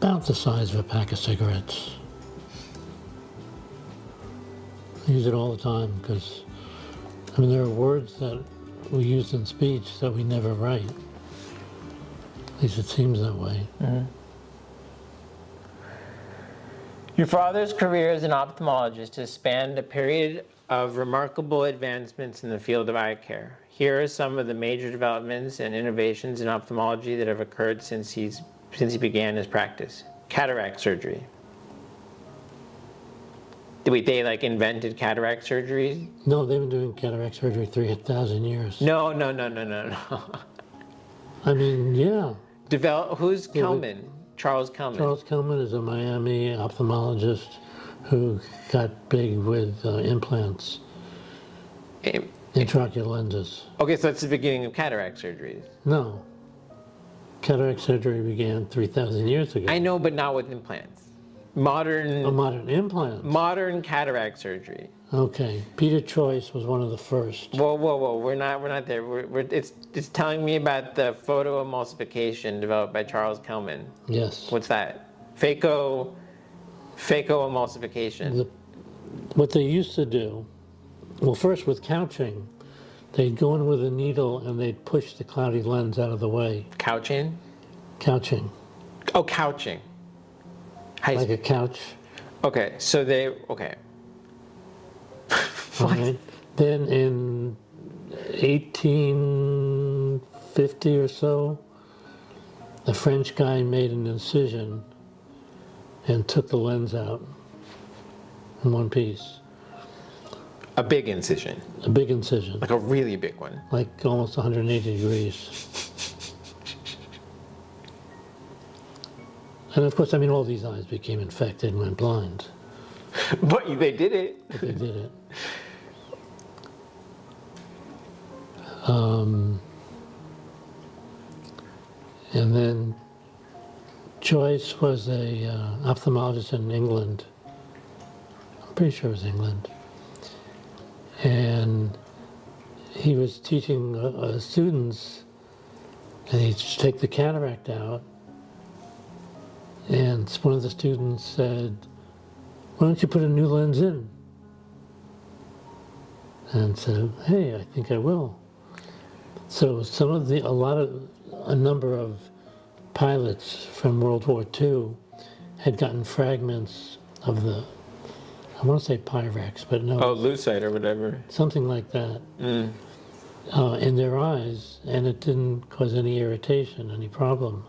about the size of a pack of cigarettes. I use it all the time because, I mean, there are words that we use in speech that we never write. At least it seems that way. Your father's career as an ophthalmologist has spanned a period of remarkable advancements in the field of eye care. Here are some of the major developments and innovations in ophthalmology that have occurred since he began his practice. Cataract surgery. Wait, they like invented cataract surgery? No, they've been doing cataract surgery 3,000 years. No. I mean, yeah. Who's Kelman? Charles Kelman. Charles Kelman is a Miami ophthalmologist who got big with implants, Eh, intraocular lenses. Okay, so that's the beginning of cataract surgeries. No. Cataract surgery began 3,000 years ago. I know, but not with implants. A Modern cataract surgery. Okay. Peter Choice was one of the first. Whoa! We're not there. It's telling me about the photoemulsification developed by Charles Kelman. Yes. What's that? Phacoemulsification. What they used to do, well, first with couching, they'd go in with a needle and they'd push the cloudy lens out of the way. Couching? Couching. Oh, couching. Like a couch. Okay, so okay. Right? Then in 1850 or so, the French guy made an incision and took the lens out in one piece. A big incision, A big incision, like a really big one. like almost 180 degrees. And of course, I mean, all these eyes became infected and went blind. But they did it. But they did it. And then Joyce was a ophthalmologist in England. I'm pretty sure it was England. And he was teaching students, and he'd take the cataract out, And one of the students said, "Why don't you put a new lens in?" And said, "Hey, I think I will." So a number of pilots from World War II had gotten fragments of I want to say Pyrex, but no, Oh, lucite or whatever. something like that, in their eyes, and it didn't cause any irritation, any problem.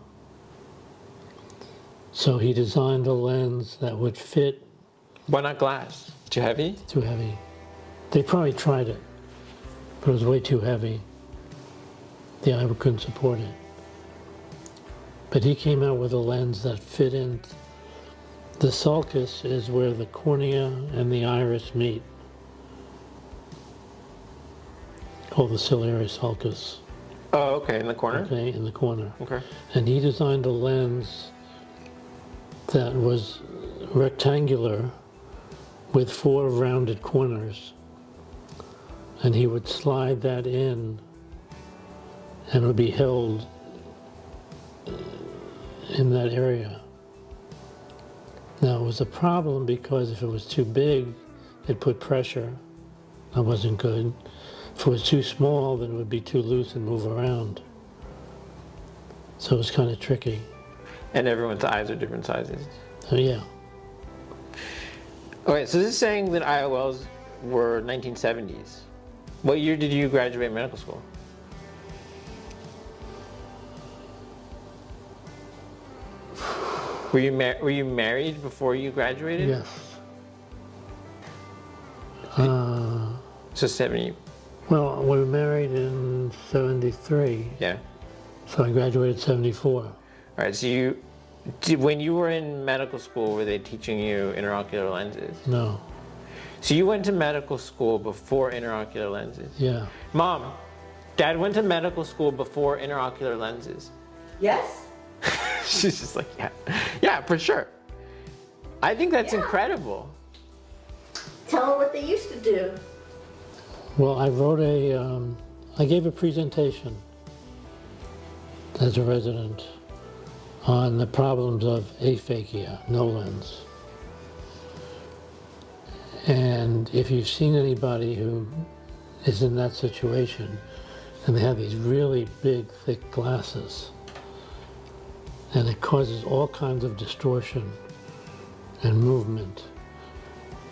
So he designed a lens that would fit. Why not glass? Too heavy? Too heavy. They probably tried it, but it was way too heavy. The eye couldn't support it. But he came out with a lens that fit in. The sulcus is where the cornea and the iris meet, called the ciliary sulcus, Oh, okay, in the corner? okay, in the corner. Okay. And he designed a lens that was rectangular with 4 rounded corners. And he would slide that in, and it would be held in that area. Now, it was a problem because if it was too big, it put pressure. That wasn't good. If it was too small, then it would be too loose and move around. So it was kind of tricky. And everyone's eyes are different sizes. So yeah, Okay, so this is saying that IOLs were 1970s. What year did you graduate medical school? Were you married before you graduated? yes. So 70. Well, we were married in 73, Yeah. so I graduated 74. All right. So when you were in medical school, were they teaching you intraocular lenses? No, So you went to medical school before intraocular lenses. yeah. Mom, Dad went to medical school before intraocular lenses. Yes? She's just like, yeah, for sure. I think that's Yeah. incredible. Tell them what they used to do. Well, I gave a presentation as a resident on the problems of aphakia, no lens. And if you've seen anybody who is in that situation and they have these really big, thick glasses, and it causes all kinds of distortion and movement.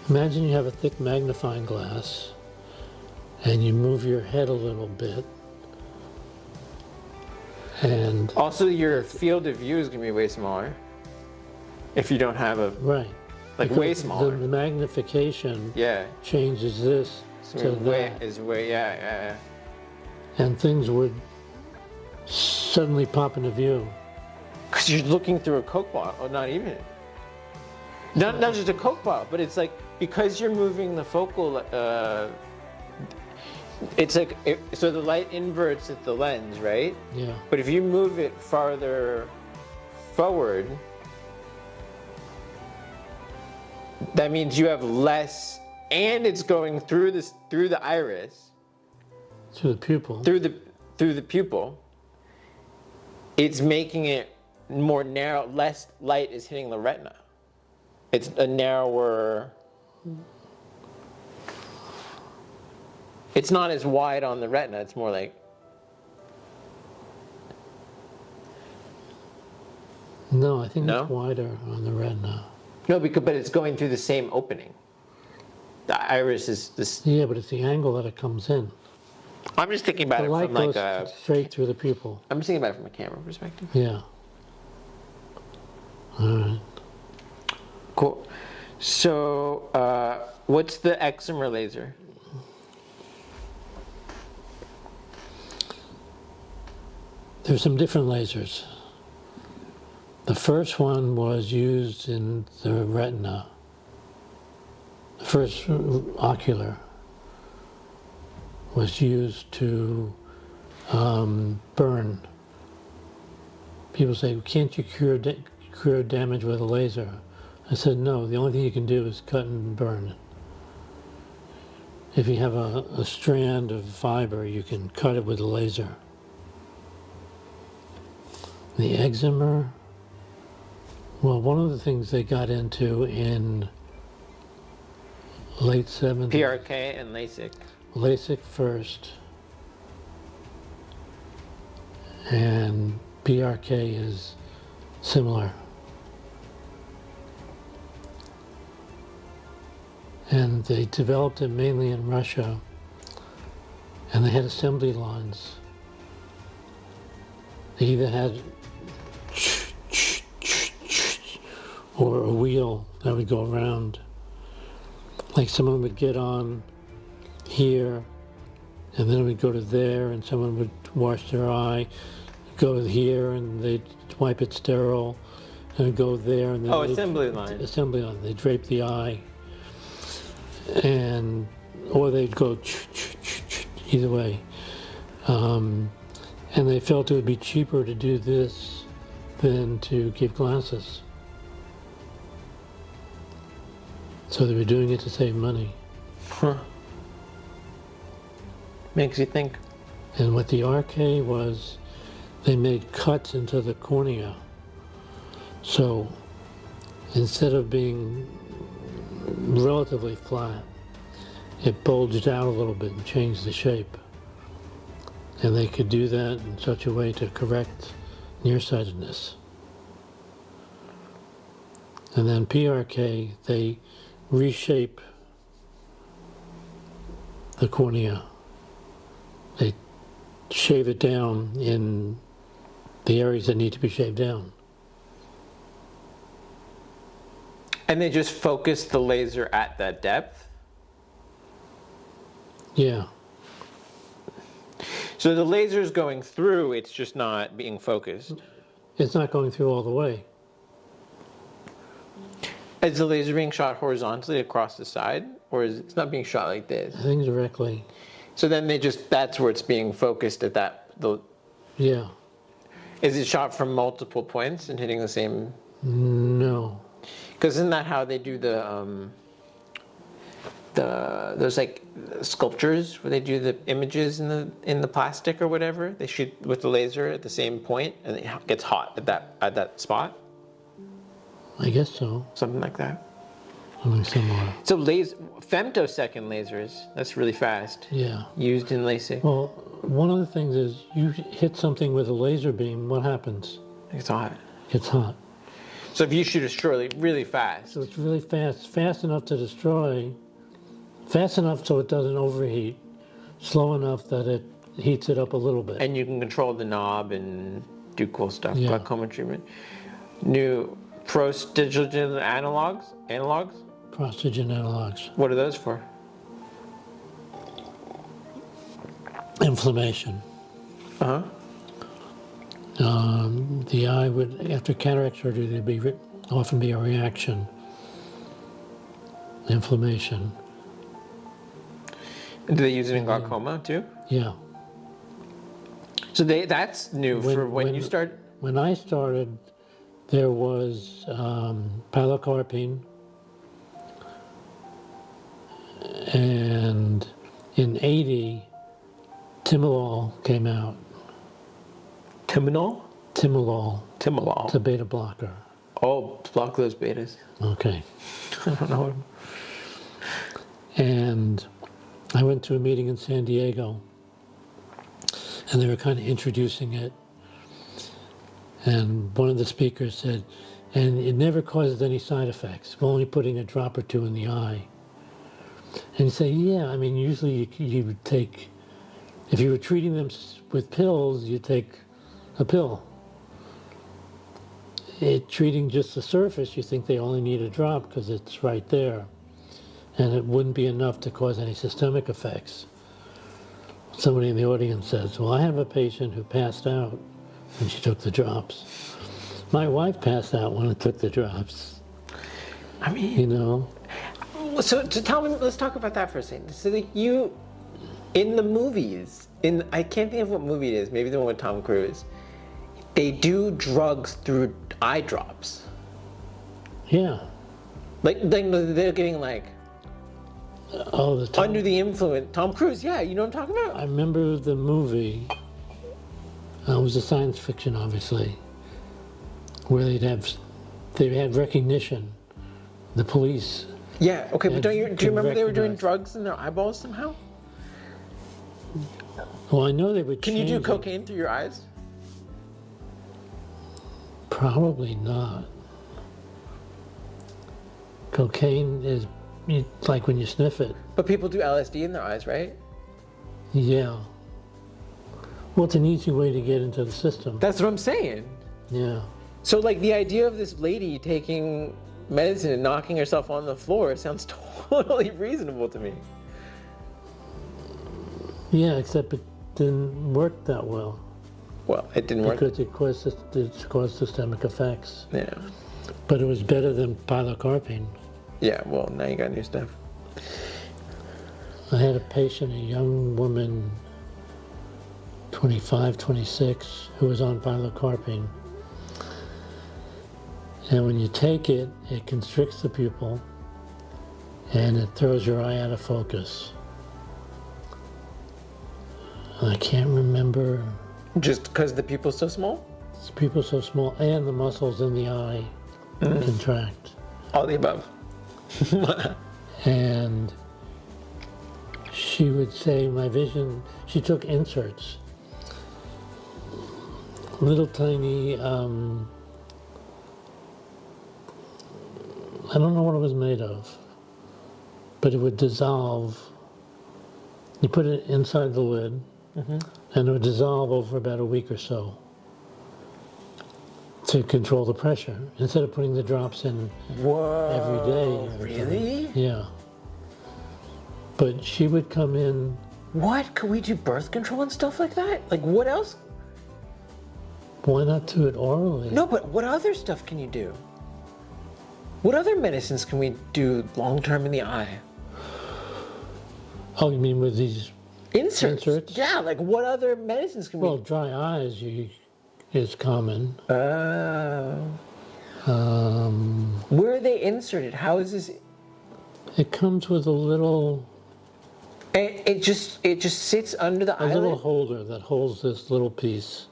Imagine you have a thick magnifying glass and you move your head a little bit, and Also, your field of view is going to be way smaller if you don't have a, right, like, because way smaller. The magnification Yeah. changes this So to way, that, is way, yeah. and things would suddenly pop into view. Because you're looking through a Coke bottle, or not even. Not just a Coke bottle, but it's like, because you're moving the focal, it's like, so the light inverts at the lens, right? Yeah, But if you move it farther forward, that means you have less, and it's going through the iris, to the pupil. through the pupil. It's making it more narrow, less light is hitting the retina. It's a narrower. It's not as wide on the retina. It's more like, No, I think No? it's wider on the retina. no, but it's going through the same opening. The iris is this. Yeah, but it's the angle that it comes in. I'm just thinking about The it light from like goes a. straight through the pupil. I'm just thinking about it from a camera perspective. Yeah. All right. Cool. So, what's the excimer laser? There's some different lasers. The first one was used in the retina. The first ocular was used to burn. People say, can't you cure damage with a laser? I said, no, the only thing you can do is cut and burn. If you have a strand of fiber, you can cut it with a laser. The excimer Well, one of the things they got into in late 70s, PRK and LASIK. LASIK first, and PRK is similar. And they developed it mainly in Russia, and they had assembly lines. They either had or a wheel that would go around. Like someone would get on here, and then it would go to there, and someone would wash their eye, go here, and they'd wipe it sterile, and it'd go there, and then Oh, they'd- assembly line. Assembly line. They drape the eye, and or they'd go either way. And they felt it would be cheaper to do this than to give glasses. So they were doing it to save money. Huh. Makes you think. And what the RK was, they made cuts into the cornea. So instead of being relatively flat, it bulged out a little bit and changed the shape. And they could do that in such a way to correct nearsightedness. And then PRK, they reshape the cornea. They shave it down in the areas that need to be shaved down. And they just focus the laser at that depth. Yeah, So the laser's going through, it's just not being focused. it's not going through all the way. Is the laser being shot horizontally across the side? Or is it's not being shot like this? I think directly. So then they just, that's where it's being focused at that. Yeah, Is it shot from multiple points and hitting the same? no. Because isn't that how they do those like sculptures where they do the images in the plastic or whatever? They shoot with the laser at the same point and it gets hot at that spot, I guess so. something like that. Something similar. So femtosecond lasers, that's really fast. Yeah. Used in LASIK. Well, one of the things is you hit something with a laser beam, what happens? It's hot. It gets hot. So if you shoot a straw really fast, So it's really fast enough to destroy, fast enough so it doesn't overheat, slow enough that it heats it up a little bit. and you can control the knob and do cool stuff, Yeah. glaucoma treatment. New prostagiogen analogs? Prostogen analogs. What are those for? Inflammation. Uh-huh. The eye would, after cataract surgery, there'd often be a reaction, inflammation. And do they use it in glaucoma too? Yeah. So that's new for when you start. When I started, there was pilocarpine, and in '80, Timolol came out. Timolol? Timolol, it's a Timolol. beta blocker. Oh, block those betas. Okay. I don't know. And I went to a meeting in San Diego, and they were kind of introducing it. And one of the speakers said, and it never causes any side effects. We're only putting a drop or two in the eye. And you say, yeah, I mean, usually you would take, if you were treating them with pills, you take a pill. Treating just the surface, you think they only need a drop because it's right there. And it wouldn't be enough to cause any systemic effects. Somebody in the audience says, well, I have a patient who passed out when she took the drops. My wife passed out when I took the drops, I mean, you know? so tell me, let's talk about that for a second. So like you, in the movies, I can't think of what movie it is, maybe the one with Tom Cruise, they do drugs through eye drops. Yeah. Like they're getting like Oh, the Tom, under the influence. Tom Cruise, yeah, you know what I'm talking about? I remember the movie, it was a science fiction, obviously, where they'd have they had recognition. The police. Yeah, okay, but do you remember they were doing Recognized. drugs in their eyeballs somehow? Well, I know they would. Can you do change it. cocaine through your eyes? Probably not. Cocaine is like when you sniff it. But people do LSD in their eyes, right? Yeah. Well, it's an easy way to get into the system. That's what I'm saying. Yeah. So, like, the idea of this lady taking medicine and knocking herself on the floor sounds totally reasonable to me. Yeah, except it didn't work that well Well, it didn't work. because it caused systemic effects. Yeah. But it was better than pilocarpine. Yeah, well, now you got new stuff. I had a patient, a young woman, 25, 26, who was on pilocarpine. And when you take it, it constricts the pupil and it throws your eye out of focus. I can't remember. Just because the pupil's so small? The pupil's so small and the muscles in the eye contract. All the above. And she would say, my vision, she took inserts. Little tiny, I don't know what it was made of, but it would dissolve. You put it inside the lid, and it would dissolve over about a week or so to control the pressure, instead of putting the drops in Whoa. every day. Really? Yeah. But she would come in. What? Can we do birth control and stuff like that? Like, what else? Why not do it orally? No, but what other stuff can you do? What other medicines can we do long term in the eye? Oh, you mean with these? Inserts. Inserts? Yeah, like what other medicines can Well, we? dry eyes is common. Oh. Where are they inserted? How is this? It comes with a little It just sits under the little eyelid. holder that holds this little piece,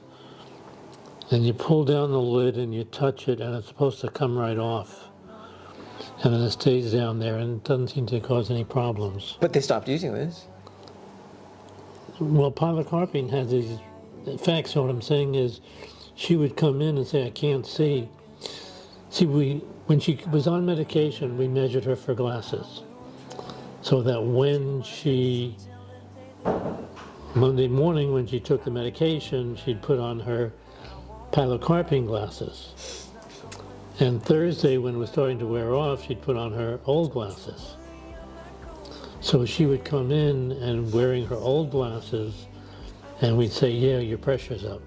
and you pull down the lid and you touch it, and it's supposed to come right off, and then it stays down there, and it doesn't seem to cause any problems. But they stopped using this. Well, pilocarpine has these effects. So what I'm saying is, she would come in and say, "I can't see." See, when she was on medication, we measured her for glasses, so that when Monday morning when she took the medication, she'd put on her pilocarpine glasses, and Thursday when it was starting to wear off, she'd put on her old glasses. So she would come in and wearing her old glasses, and we'd say, "Yeah, your pressure's up."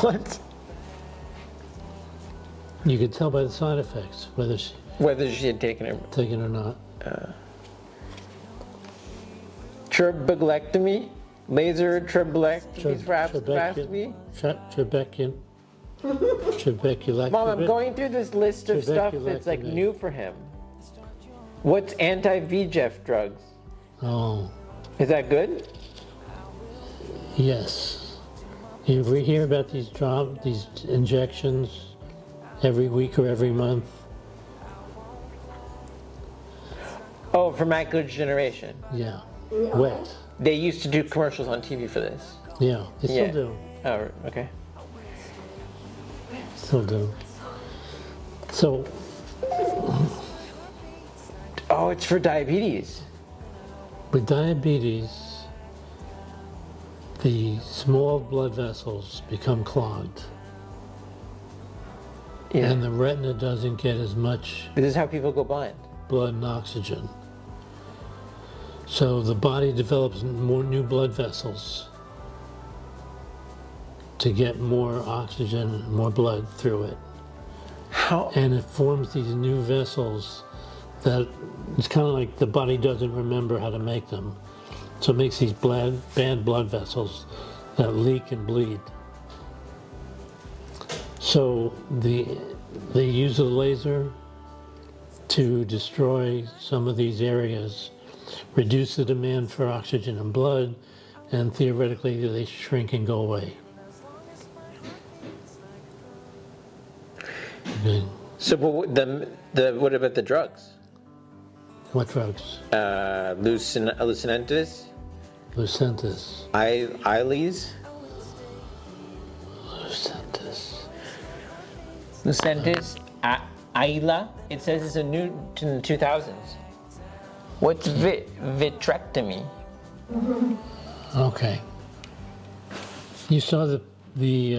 What? You could tell by the side effects whether she Whether she had taken a taken it or not. trabeculectomy, laser trabeculectomy. Trabeculectomy. Mom, I'm going through this list of stuff that's like Trabeculectomy. new for him. What's anti-VEGF drugs? Oh, Is that good? yes. You ever hear about these injections every week or every month? Oh, for macular degeneration. Yeah. Wet. They used to do commercials on TV for this. Yeah, they still Yeah. do. Oh, okay. Still do. So, Oh, it's for diabetes. with diabetes, the small blood vessels become clogged, Yeah. and the retina doesn't get as much This is how people go blind. blood and oxygen. So the body develops more new blood vessels to get more oxygen, more blood through it. How? And it forms these new vessels that it's kind of like the body doesn't remember how to make them. So it makes these bad blood vessels that leak and bleed. So they use a laser to destroy some of these areas, reduce the demand for oxygen and blood, and theoretically they shrink and go away. Good. So, but what about the drugs? What drugs? Lucentis, Lucentis. Iles, Lucentis. Lucentis, Aila. It says it's a new in the 2000s. What's vitrectomy? Okay. You saw the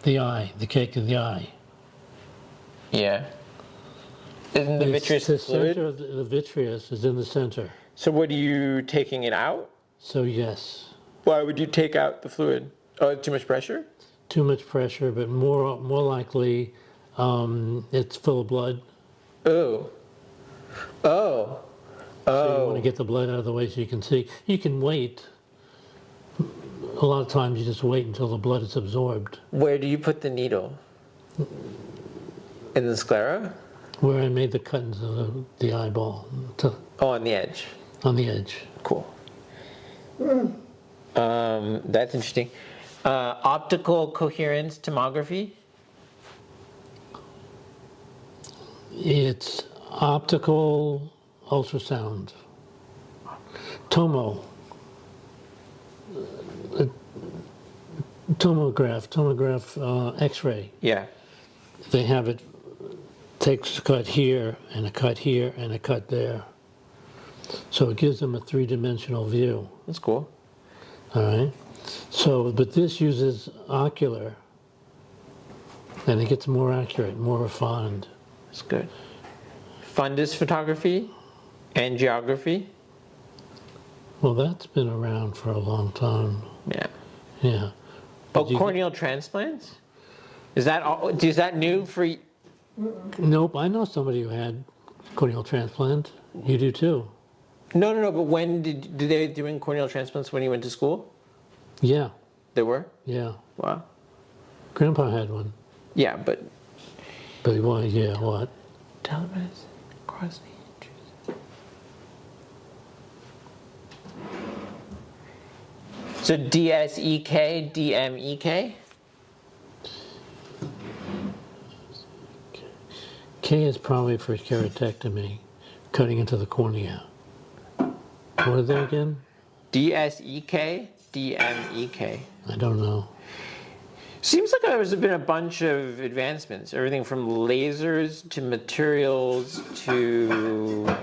eye, the cake of the eye. Yeah. Isn't the vitreous The fluid? center of the vitreous is in the center. So what are you taking it out? So yes, Why would you take out the fluid? Oh, too much pressure? too much pressure, but more likely, it's full of blood. Oh. Oh. So you want to get the blood out of the way so you can see. You can wait. A lot of times you just wait until the blood is absorbed. Where do you put the needle? In the sclera? Where I made the cut into the eyeball, Oh, on the edge. on the edge. Cool. That's interesting. Optical coherence tomography. It's optical ultrasound. Tomograph, X-ray. Yeah. They have it, takes a cut here and a cut here and a cut there. So it gives them a three-dimensional view, That's cool. all right? So, but this uses ocular, and it gets more accurate, more refined. That's good. Fundus photography. Angiography. Well, that's been around for a long time, Yeah. yeah. Oh, Did you- corneal transplants? Is that new for y- Nope, I know somebody who had corneal transplant. You do too. No, but when did they doing corneal transplants when you went to school? Yeah, They were? yeah. Wow. Grandpa had one. Yeah, but But why, yeah, what? telomeres cross the edges. So DSEK, DMEK? K is probably for keratectomy, cutting into the cornea. What are they again? DSEK, DMEK. I don't know. Seems like there's been a bunch of advancements. Everything from lasers to materials to...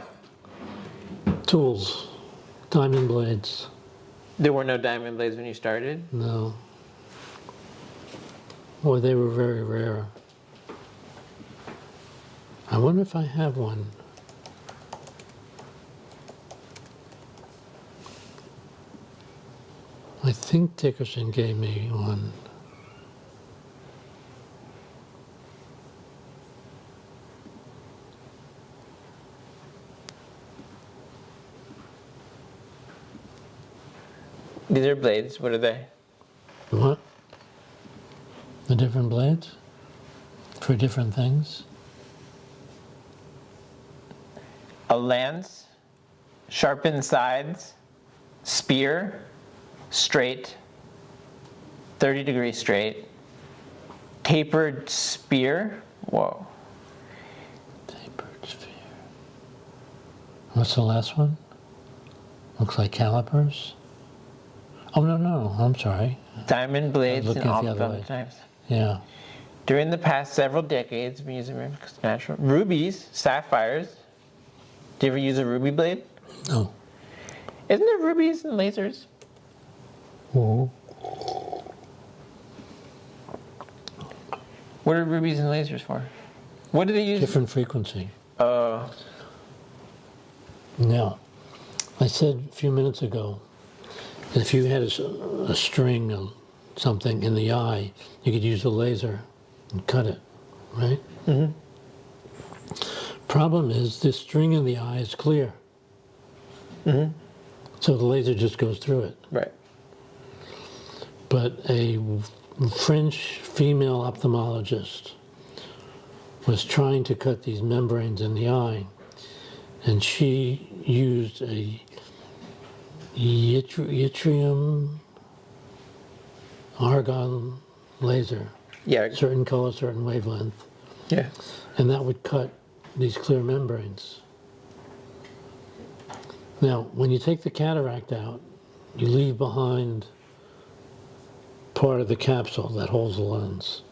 Tools, diamond blades. There were no diamond blades when you started? No. Or they were very rare. I wonder if I have one. I think Dickerson gave me one. These are blades. What are they? What? The different blades? For different things? A lance, sharpened sides, spear, straight, 30-degree straight, tapered spear. Whoa. Tapered sphere. What's the last one? Looks like calipers. Oh, no, I'm sorry. Diamond blades and looking at the other optical way. types. Yeah. During the past several decades, we use natural rubies, sapphires. Do you ever use a ruby blade? No. Isn't there rubies and lasers? Oh. What are rubies and lasers for? What do they use? Different frequency. Oh, Now, I said a few minutes ago, that if you had a string of something in the eye, you could use a laser and cut it, right? Mm-hmm. Problem is, this string in the eye is clear. Mm-hmm. So the laser just goes through it. right. But a French female ophthalmologist was trying to cut these membranes in the eye, and she used a yttrium argon laser, Yeah. certain color, certain wavelength, Yeah. and that would cut these clear membranes. Now, when you take the cataract out, you leave behind part of the capsule that holds the lens.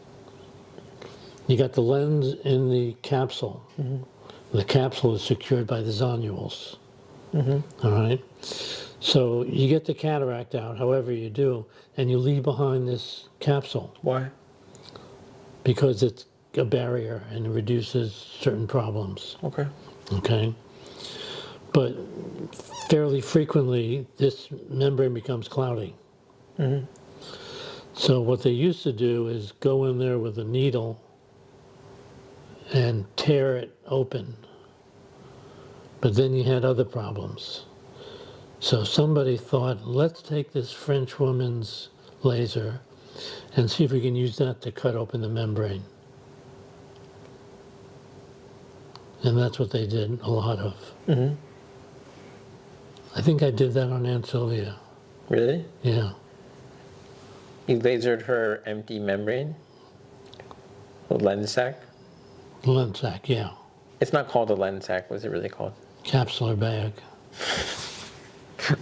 You got the lens in the capsule. The capsule is secured by the zonules. All right? So you get the cataract out, however you do, and you leave behind this capsule Why? because it's a barrier and it reduces certain problems. Okay. Okay? But fairly frequently, this membrane becomes cloudy. So what they used to do is go in there with a needle and tear it open. But then you had other problems. So somebody thought, let's take this French woman's laser and see if we can use that to cut open the membrane. And that's what they did a lot of. I think I did that on Aunt Sylvia. Really? Yeah. You lasered her empty membrane? The lens sac? Lens sac, yeah. It's not called a lens sac. What's it really called? Capsular bag.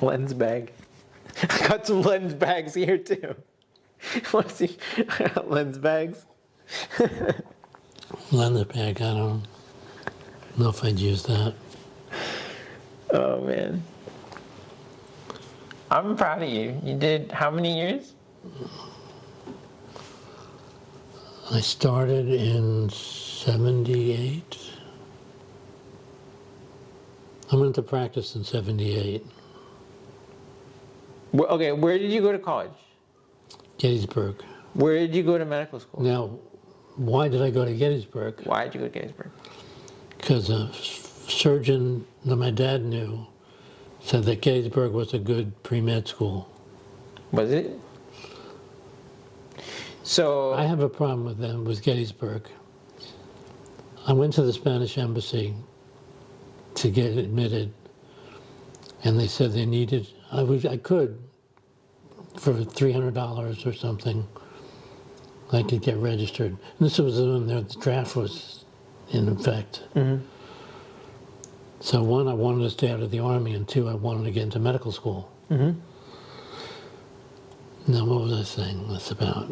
Lens bag. I got some lens bags here too. Want to see lens bags? Lens bag, I don't know if I'd use that. Oh man. I'm proud of you. You did how many years? I started in 78. I went to practice in 78. Okay, where did you go to college? Gettysburg. Where did you go to medical school? Now, why did I go to Gettysburg? Why did you go to Gettysburg? Because a surgeon that my dad knew said that Gettysburg was a good pre-med school. Was it? So I have a problem with them, with Gettysburg. I went to the Spanish embassy to get admitted, and they said they needed, I could, for $300 or something, I could get registered. And this was when the draft was in effect. So one, I wanted to stay out of the Army, and two, I wanted to get into medical school. Now, what was I saying this about?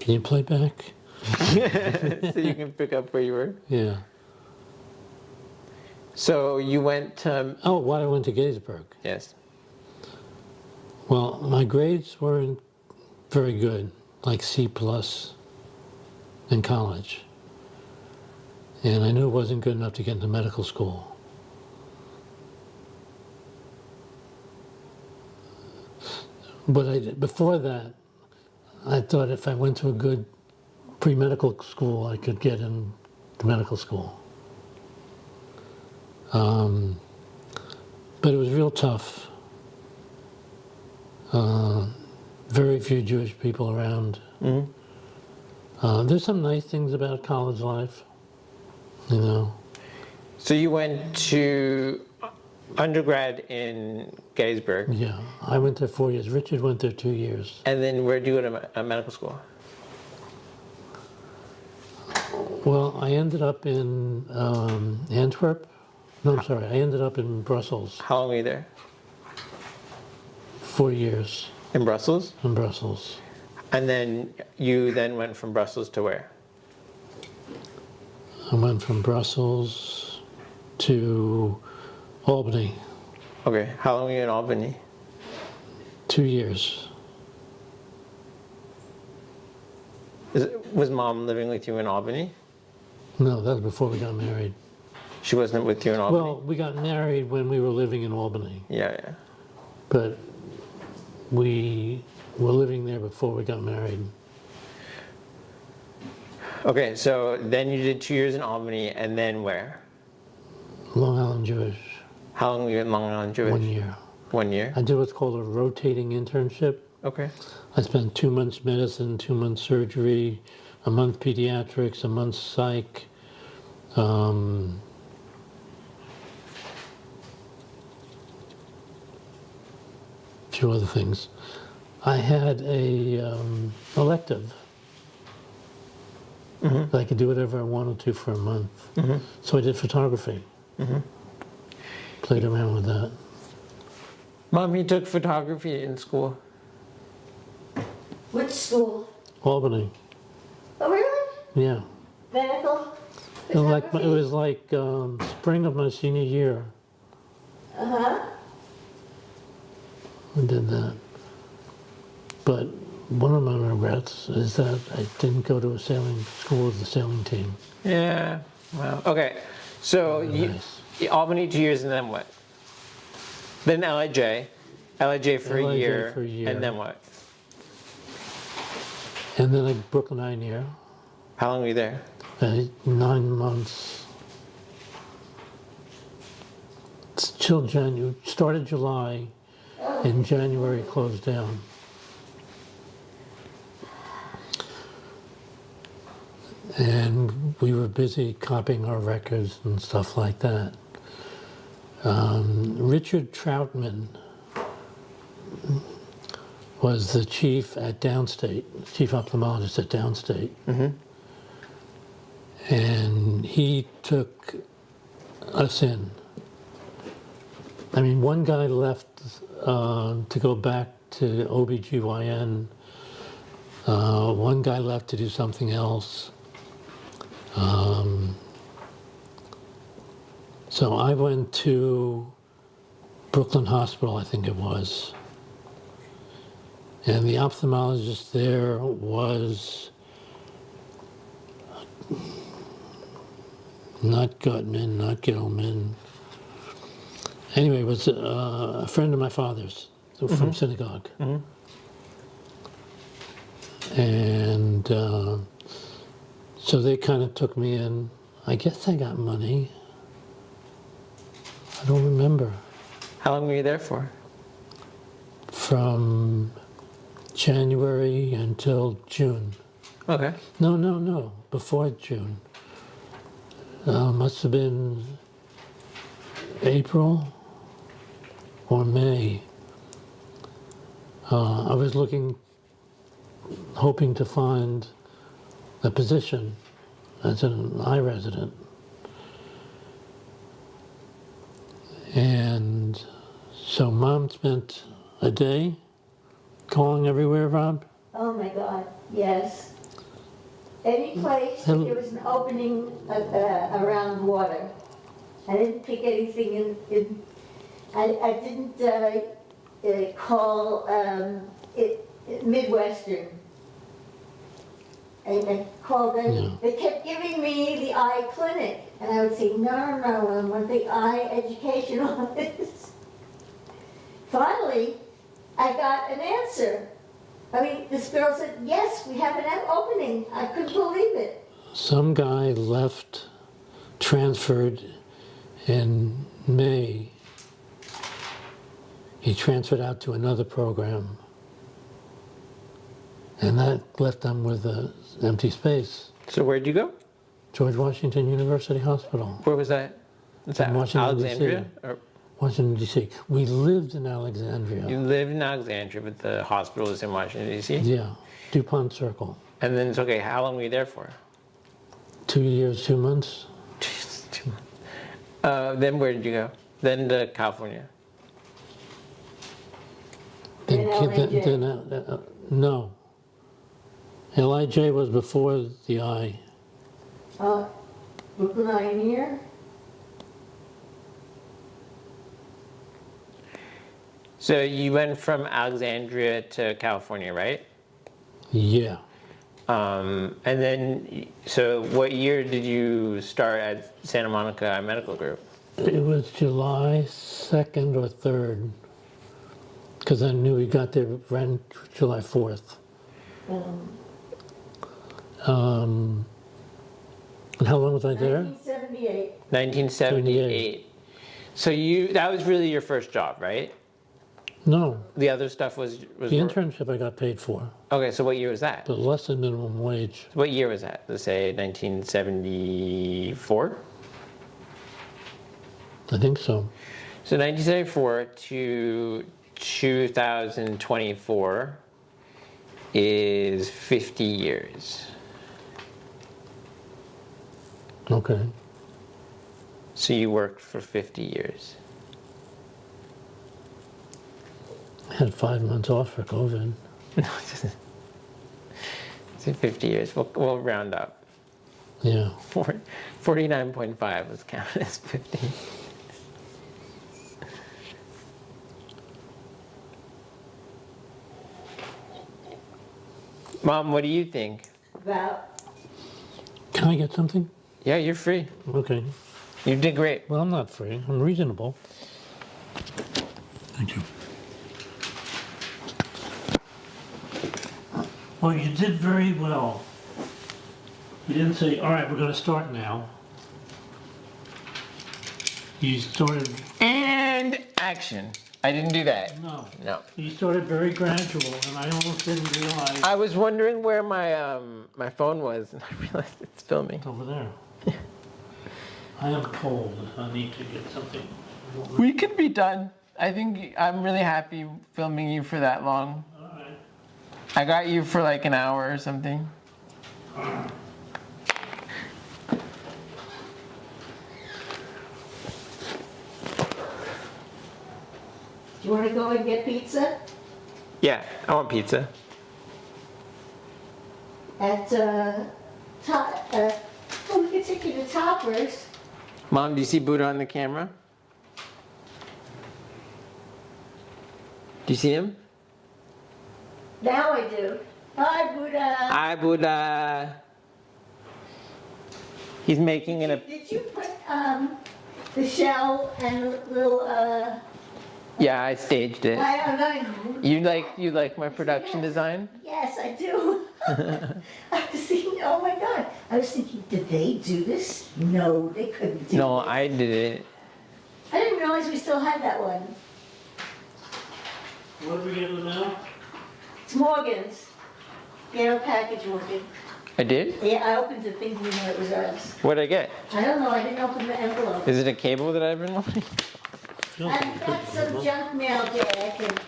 Can you play back? so you can pick up where you were. Yeah. So you went to Oh, why I went to Gettysburg? yes. Well, my grades weren't very good, like C plus in college. And I knew it wasn't good enough to get into medical school. But before that, I thought if I went to a good pre-medical school, I could get into medical school. But it was real tough. Very few Jewish people around. There's some nice things about college life, you know. So you went to undergrad in Gettysburg, Yeah, I went there 4 years. Richard went there 2 years. and then where did you go to medical school? Well, I ended up in Antwerp. No, I'm sorry. I ended up in Brussels. How long were you there? 4 years In Brussels? in Brussels. And then you then went from Brussels to where? I went from Brussels to Albany. Okay, how long were you in Albany? 2 years. Was mom living with you in Albany? No, that was before we got married. She wasn't with you in Albany? Well, we got married when we were living in Albany, Yeah, yeah. but we were living there before we got married. Okay, so then you did 2 years in Albany, and then where? Long Island Jewish, How long were you in Long Island Jewish? 1 year. 1 year? I did what's called a rotating internship. Okay. I spent 2 months medicine, 2 months surgery, a month pediatrics, a month psych. few other things. I had a elective. Mm-hmm. I could do whatever I wanted to for a month. So I did photography. Played around with that. Mom, you took photography in school. Which school? Albany, Oh, really? yeah. Medical? It was like, photography? spring of my senior year. Uh-huh. I did that. But one of my regrets is that I didn't go to a sailing school with the sailing team. Yeah. Wow. Okay. So Nice. Albany 2 years, and then what? Then LIJ. LIJ for a LIJ year. for a year. And then what? And then a Brooklyn 9 year, How long were you there? 9 months. It's till January, started July, in January closed down. And we were busy copying our records and stuff like that. Richard Troutman was the chief at Downstate, chief ophthalmologist at Downstate. And he took us in. I mean, one guy left to go back to OBGYN. One guy left to do something else. So I went to Brooklyn Hospital, I think it was. And the ophthalmologist there was not Gutman, not Gilman. Anyway, it was a friend of my father's from synagogue. And so they kind of took me in. I guess I got money. I don't remember. How long were you there for? From January until June. Okay. No, before June. Must have been April or May. I was hoping to find a position as an eye resident. And so Mom spent a day calling everywhere, Rob. Oh, my God, yes. Any place that there was an opening around water. I didn't pick anything I didn't call it Midwestern. I called them. Yeah. They kept giving me the eye clinic. And I would say, no, I want the eye education office. Finally, I got an answer. I mean, this girl said, yes, we have an opening. I couldn't believe it. Some guy left, transferred in May. He transferred out to another program. And that left them with an empty space. So where'd you go? George Washington University Hospital, Where was that? Is that Washington, D.C. Alexandria? Or Washington, D.C. We lived in Alexandria. you lived in Alexandria, but the hospital was in Washington, D.C.? Yeah, DuPont Circle. And then it's okay, how long were you there for? 2 years, 2 months. Jeez, 2 months. Then where did you go? Then to California. Then, LIJ. no. LIJ was before the eye. Brooklyn Pioneer. So you went from Alexandria to California, right? Yeah. And then, so what year did you start at Santa Monica Eye Medical Group? It was July 2nd or 3rd. Because I knew we got there around July 4th. And how long was I there? 1978. 1978. So that was really your first job, right? No, The other stuff was the internship I got paid for, Okay, so what year was that? but less than minimum wage. What year was that? Let's say 1974? I think so. So 1974 to 2024 is 50 years. Okay. So you worked for 50 years. I had 5 months off for COVID. Say 50 years. We'll round up. Yeah. 49.5 was counted as 50. Mom, what do you think? About, Can I get something? Yeah, you're free. Okay. You did great. Well, I'm not free. I'm reasonable. Thank you. Well, you did very well. You didn't say, all right, we're going to start now. You started, And action. I didn't do that. no. No. You started very gradual, and I almost didn't realize I was wondering where my my phone was, and I realized it's filming. it's over there. I am cold. I need to get something. We could be done. I think I'm really happy filming you for that long. All right. I got you for like an hour or something. do you want to go and get pizza Yeah, I want pizza. at, well, we could take you to Toppers. Mom, do you see Buddha on the camera? Do you see him? Now I do. Hi, Buddha. Hi, Buddha. He's making it a. Did you put, the shell and the little, Yeah, I staged it. I'm going, You like my production design? yes, I do. I was thinking, oh my God. I was thinking, did they do this? No, they couldn't do No, it. I did it. I didn't realize we still had that one. What are we getting now? It's Morgan's. Yellow package, Morgan. I did? Yeah, I opened it thinking it was ours. What'd I get? I don't know, I didn't open the envelope. Is it a cable that I've been wanting? I've got some junk mail there, I can.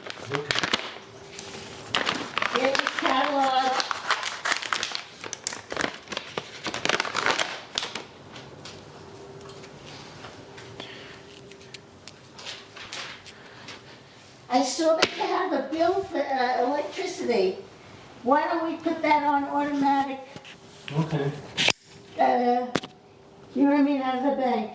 Here's the catalog. I saw that you have a bill for electricity. Why don't we put that on automatic, Okay. you know what I mean, out of the bank?